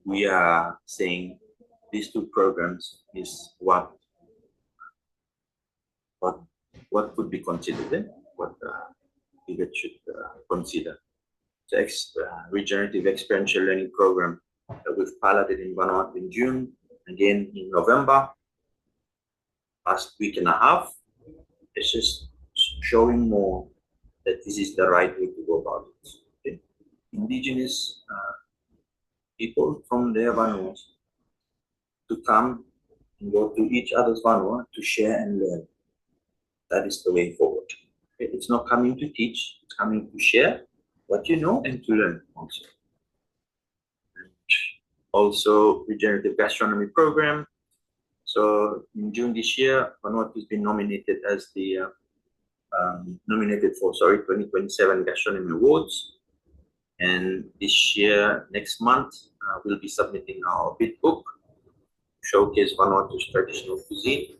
we are saying these two programs is what could be considered, what TVET should consider. The regenerative experiential learning program that we've piloted in Vanuatu in June, again in November, last week and a half. It's just showing more that this is the right way to go about it. Okay? Indigenous people from their Vanuatu to come and go to each other's Vanua to share and learn. That is the way forward. Okay? It's not coming to teach, it's coming to share what you know and to learn also. And also, regenerative gastronomy program. So in June this year, Vanuatu has been nominated as the for 2027 Gastronomy Awards. And this year, next month, we'll be submitting our bid book, showcase Vanuatu's traditional cuisine,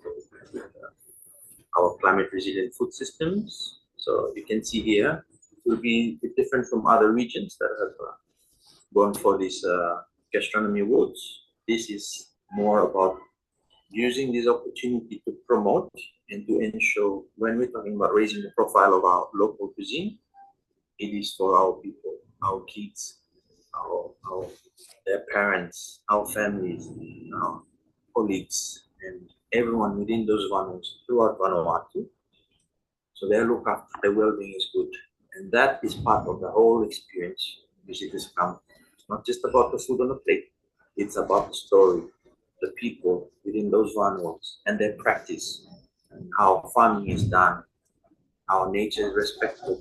our climate resilient food systems. So you can see here, it will be a bit different from other regions that have gone for these gastronomy awards. This is more about using this opportunity to promote and to ensure when we're talking about raising the profile of our local cuisine, it is for our people, our kids, their parents, our families, our colleagues, and everyone within those Vanuas throughout Vanuatu. So their look after, their well-being is good. And that is part of the whole experience visitors come. It's not just about the food on the plate, it's about the story, the people within those Vanuas and their practice, and how farming is done, how nature is respected,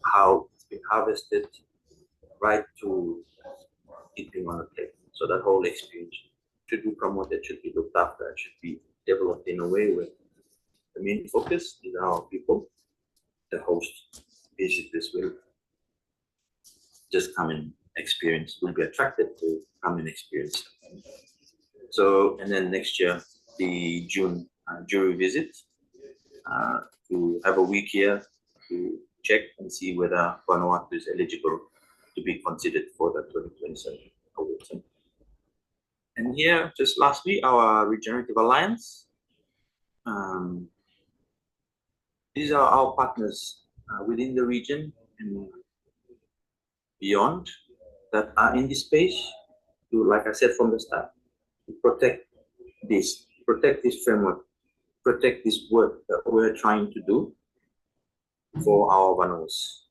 how it's been harvested, right to eating on the plate. So that whole experience should be promoted, should be looked after, should be developed in a way where the main focus is our people, the host visitors will just come and experience, will be attracted to come and experience. So, and then next year, the June jury visit, to have a week here to check and see whether Vanuatu is eligible to be considered for the 2027 awards. And here, just lastly, our Regenerative Alliance. These are our partners within the region and beyond that are in this space to, like I said from the start, to protect this framework, protect this work that we're trying to do for our Vanuas.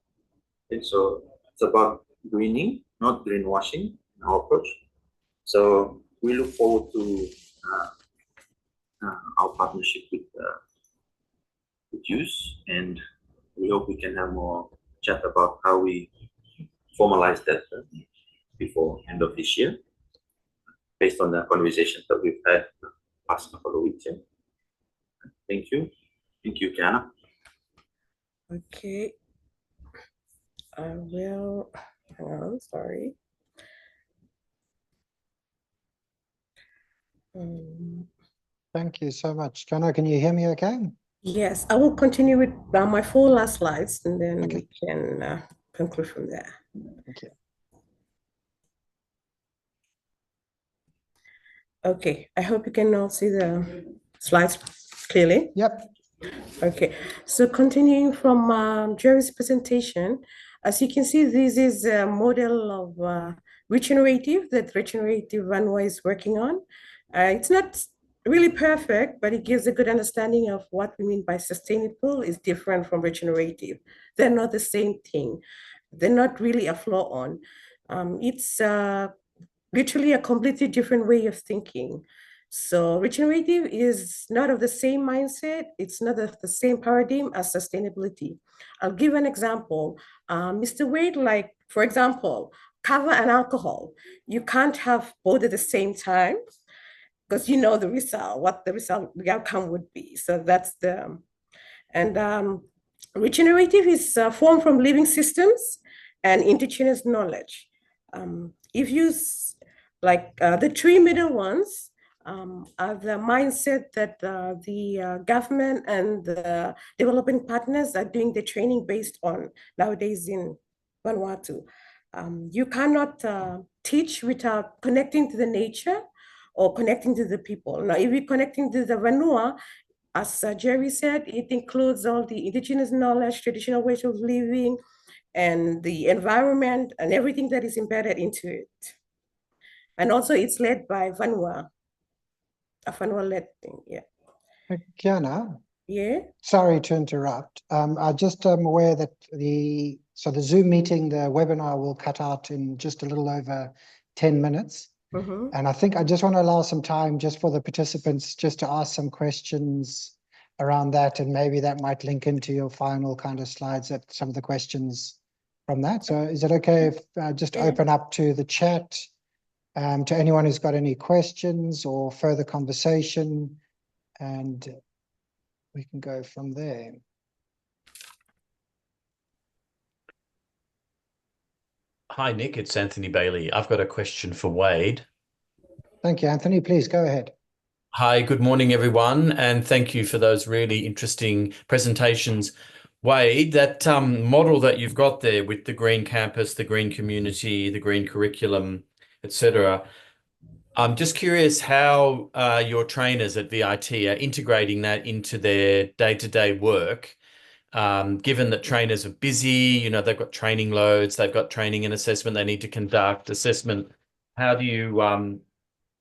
And so it's about greening, not greenwashing in our approach. So we look forward to our partnership with use, and we hope we can have more chat about how we formalize that before end of this year, based on the conversations that we've had the past couple of weeks. Thank you. Thank you, Kiana. Okay. I will, hang on, sorry. Thank you so much. Jono, can you hear me okay? Yes, I will continue with my 4 last slides, and then we can conclude from there. Thank you. Okay, I hope you can all see the slides clearly. Yep. Okay, so continuing from Jerry's presentation, as you can see, this is a model of regenerative that Regenerative Vanua is working on. It's not really perfect, but it gives a good understanding of what we mean by sustainable is different from regenerative. They're not the same thing. They're not really a flow-on. It's literally a completely different way of thinking. So regenerative is not of the same mindset. It's not of the same paradigm as sustainability. I'll give an example. Mr. Wade, like, for example, kava and alcohol. You can't have both at the same time because you know the result, what the outcome would be. So that's the, and regenerative is formed from living systems and indigenous knowledge. If you, like the 3 middle ones, are the mindset that the government and the developing partners are doing the training based on nowadays in Vanuatu. You cannot teach without connecting to the nature or connecting to the people. Now, if you're connecting to the Vanua, as Jerry said, it includes all the indigenous knowledge, traditional ways of living, and the environment and everything that is embedded into it. And also it's led by Vanua, a Vanua-led thing, yeah. Kiana, Yeah? sorry to interrupt. I just am aware that the Zoom meeting, the webinar will cut out in just a little over 10 minutes. Mhm. And I think I just want to allow some time just for the participants just to ask some questions around that, and maybe that might link into your final kind of slides at some of the questions from that. So is it okay if I just open up to the chat, to anyone who's got any questions or further conversation, and we can go from there. Hi, Nick. It's Anthony Bailey. I've got a question for Wade. Thank you, Anthony. Please go ahead. Hi, good morning, everyone, and thank you for those really interesting presentations. Wade, that model that you've got there with the green campus, the green community, the green curriculum, etc. I'm just curious how your trainers at VIT are integrating that into their day-to-day work. Given that trainers are busy, they've got training loads, they've got training and assessment they need to conduct, assessment. How do you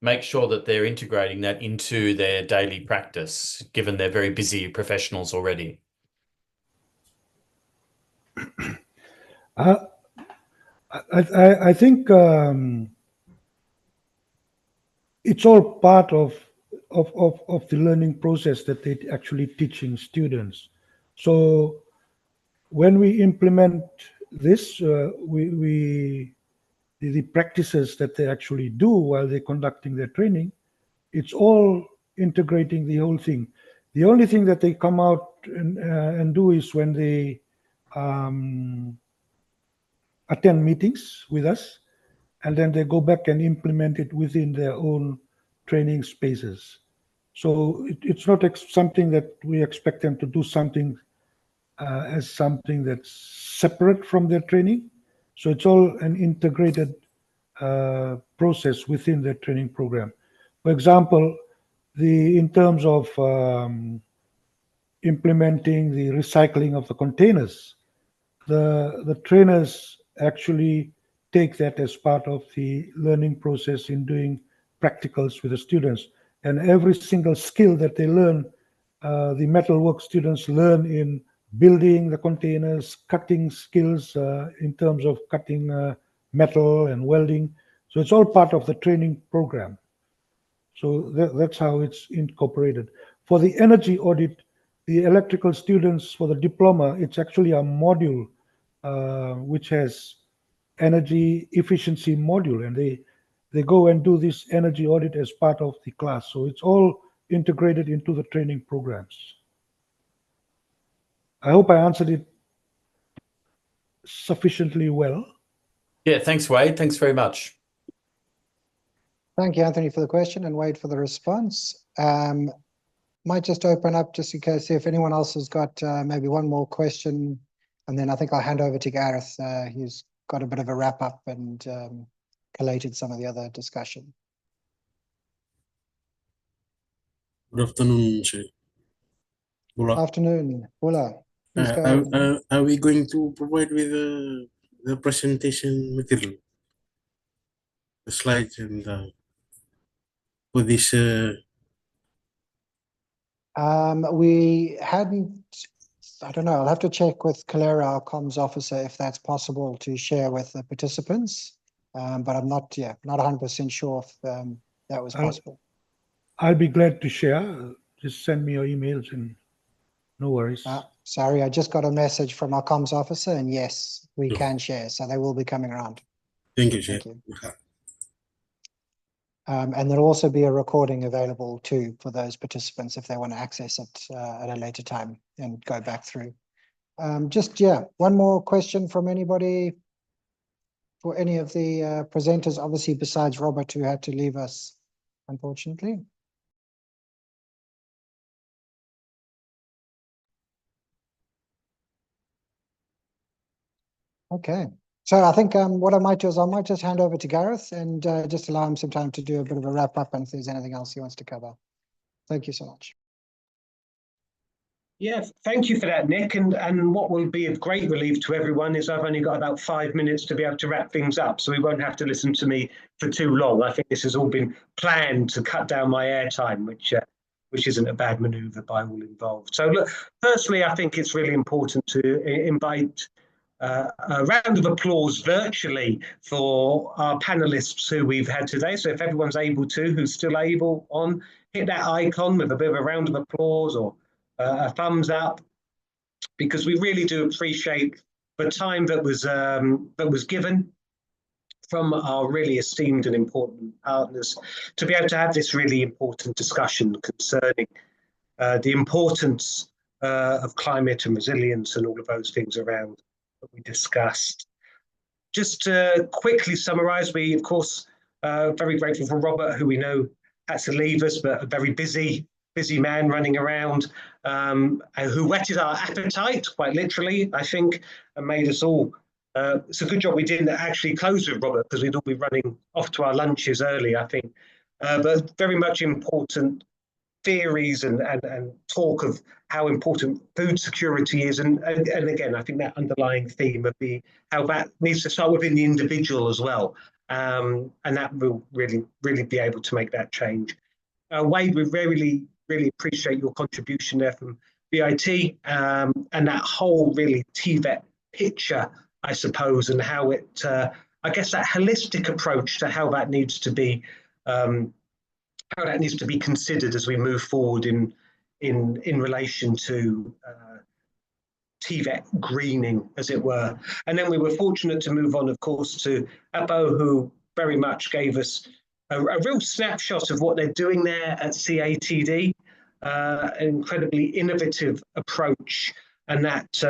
make sure that they're integrating that into their daily practice, given they're very busy professionals already? I think it's all part of the learning process that they're actually teaching students. So when we implement this, the practices that they actually do while they're conducting their training, it's all integrating the whole thing. The only thing that they come out and do is when they attend meetings with us, and then they go back and implement it within their own training spaces. So it's not something that we expect them to do something as something that's separate from their training. So it's all an integrated process within their training program. For example, in terms of implementing the recycling of the containers, the trainers actually take that as part of the learning process in doing practicals with the students. And every single skill that they learn, the metalwork students learn in building the containers, cutting skills in terms of cutting metal and welding. So it's all part of the training program. So that's how it's incorporated. For the energy audit, the electrical students for the diploma, it's actually a module which has energy efficiency module, and they go and do this energy audit as part of the class. So it's all integrated into the training programs. I hope I answered it sufficiently well. Yeah, thanks, Wade. Thanks very much. Thank you, Anthony, for the question, and Wade for the response. Might just open up just in case, see if anyone else has got maybe one more question, and then I think I'll hand over to Gareth. He's got a bit of a wrap up and collated some of the other discussion. Good afternoon, sir. Afternoon, Bula. Please go ahead. Are we going to provide with the presentation material, the slides, and for this? We hadn't. I don't know. I'll have to check with Calera, our comms officer, if that's possible to share with the participants. But I'm not 100% sure if that was possible. I'll be glad to share. Just send me your emails and no worries. Sorry, I just got a message from our comms officer, and yes, we can share. So they will be coming around. Thank you, sir. Thank you. And there'll also be a recording available too for those participants if they want to access it at a later time and go back through. One more question from anybody for any of the presenters, obviously besides Robert, who had to leave us, unfortunately. Okay, So I think what I might do is I might just hand over to Gareth and just allow him some time to do a bit of a wrap up and if there's anything else he wants to cover. Thank you so much. Yeah, thank you for that, Nick. And what will be a great relief to everyone is I've only got about 5 minutes to be able to wrap things up, so we won't have to listen to me for too long. I think this has all been planned to cut down my airtime, which isn't a bad manoeuvre by all involved. So look, firstly, I think it's really important to invite a round of applause virtually for our panelists who we've had today. So if everyone's able to, who's still able on, hit that icon with a bit of a round of applause or a thumbs up, because we really do appreciate the time that was given from our really esteemed and important partners to be able to have this really important discussion concerning the importance of climate and resilience and all of those things around that we discussed. Just to quickly summarize, we, of course, very grateful for Robert, who we know had to leave us, but a very busy man running around, who whetted our appetite, quite literally, I think, and made us all. It's a good job we didn't actually close with Robert, because we'd all be running off to our lunches early, I think. But very much important theories and talk of how important food security is, and again, I think that underlying theme of how that needs to start within the individual as well, and that will really be able to make that change. Wade, we really appreciate your contribution there from VIT, and that whole really TVET picture, I suppose, and how it, I guess that holistic approach to how that needs to be considered as we move forward in relation to TVET greening, as it were. And then we were fortunate to move on, of course, to Abo, who very much gave us a real snapshot of what they're doing there at CATD, an incredibly innovative approach, and that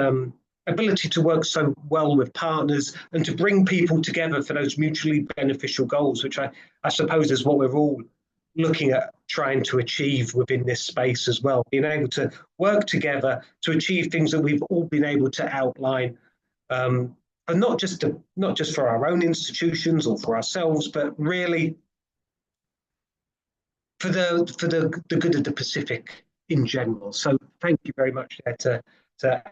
ability to work so well with partners and to bring people together for those mutually beneficial goals, which I suppose is what we're all looking at trying to achieve within this space as well, being able to work together to achieve things that we've all been able to outline, and not just for our own institutions or for ourselves, but really for the good of the Pacific in general. So thank you very much there to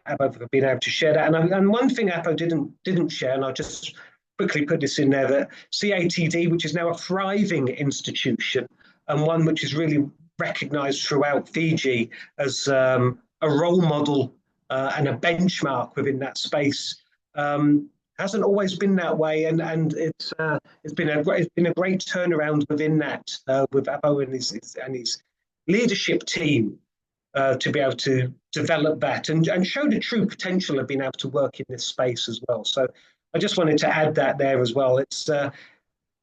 Abo for being able to share that. And one thing Abo didn't share, and I'll just quickly put this in there, that CATD, which is now a thriving institution and one which is really recognised throughout Fiji as a role model and a benchmark within that space, hasn't always been that way, and it's been a great turnaround within that with Abo and his leadership team to be able to develop that and show the true potential of being able to work in this space as well. So I just wanted to add that there as well. It's the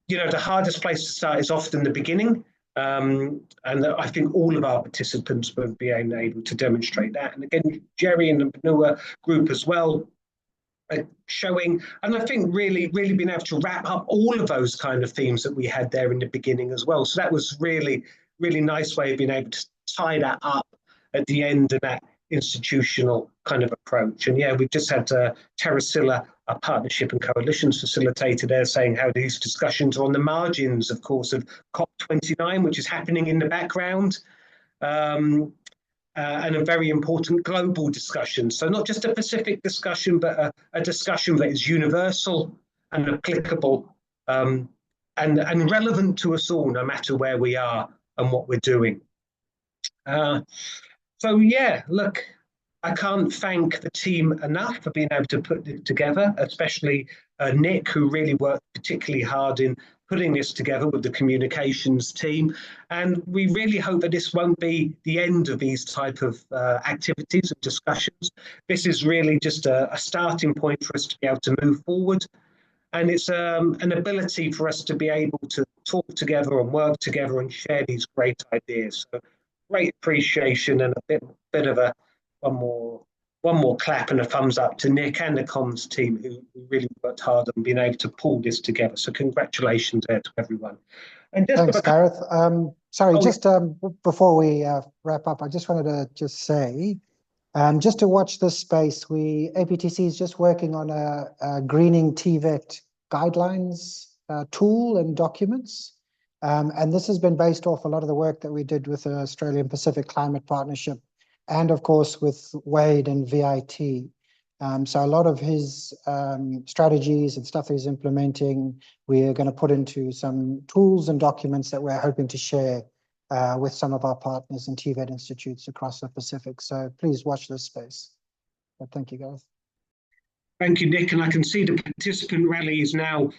hardest place to start is often the beginning, and I think all of our participants will be able to demonstrate that. And again, Jerry and the Panua group as well, showing, and I think really being able to wrap up all of those kind of themes that we had there in the beginning as well. So that was really nice way of being able to tie that up at the end of that institutional kind of approach. And yeah, we've just had Terracilla, our partnership and coalitions facilitator there, saying how these discussions are on the margins, of course, of COP29, which is happening in the background. And a very important global discussion. So not just a Pacific discussion, but a discussion that is universal and applicable and relevant to us all, no matter where we are and what we're doing. So yeah, look, I can't thank the team enough for being able to put it together, especially Nick, who really worked particularly hard in putting this together with the communications team. And we really hope that this won't be the end of these type of activities and discussions. This is really just a starting point for us to be able to move forward. And it's an ability for us to be able to talk together and work together and share these great ideas. So great appreciation and a bit of a one more clap and a thumbs up to Nick and the comms team who really worked hard on being able to pull this together. So congratulations there to everyone. And just thanks, Gareth. Sorry, just before we wrap up, I just wanted to say Just to watch this space, APTC is just working on a greening TVET guidelines tool and documents. And this has been based off a lot of the work that we did with the Australian Pacific Climate Partnership and of course with Wade and VIT. So a lot of his strategies and stuff he's implementing, we are going to put into some tools and documents that we're hoping to share with some of our partners and TVET institutes across the Pacific. So please watch this space. But thank you, guys. Thank you, Nick. And I can see the participant rally is now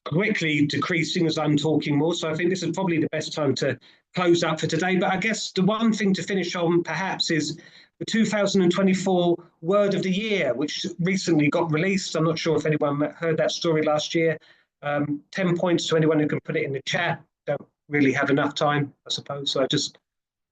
quickly decreasing as I'm talking more. So I think this is probably the best time to close up for today. But I guess the one thing to finish on perhaps is the 2024 Word of the Year, which recently got released. I'm not sure if anyone heard that story last year. 10 points to anyone who can put it in the chat. Don't really have enough time, I suppose. So I just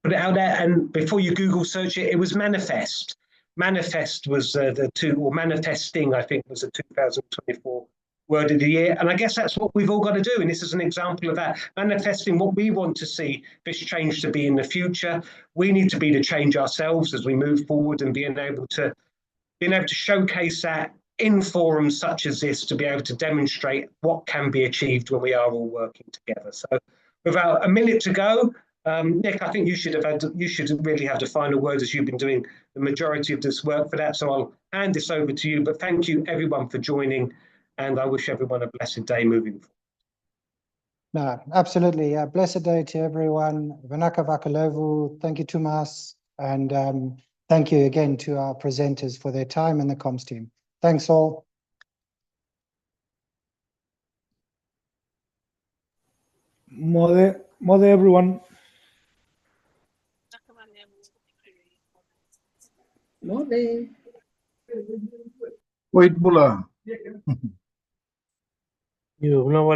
put it out there. And before you Google search it, it was manifest. Manifest was manifesting, I think, was the 2024 Word of the Year. And I guess that's what we've all got to do. And this is an example of that, manifesting what we want to see this change to be in the future. We need to be the change ourselves as we move forward, and being able to showcase that in forums such as this, to be able to demonstrate what can be achieved when we are all working together. So without a minute to go, Nick, I think you should really have the final word, as you've been doing the majority of this work for that. So I'll hand this over to you. But thank you everyone for joining, and I wish everyone a blessed day moving forward. No, absolutely. Blessed day to everyone. Vanaka Vakalovu. Thank you, Tumas. And thank you again to our presenters for their time and the comms team. Thanks all. Mode everyone. Wait, Bula. You know,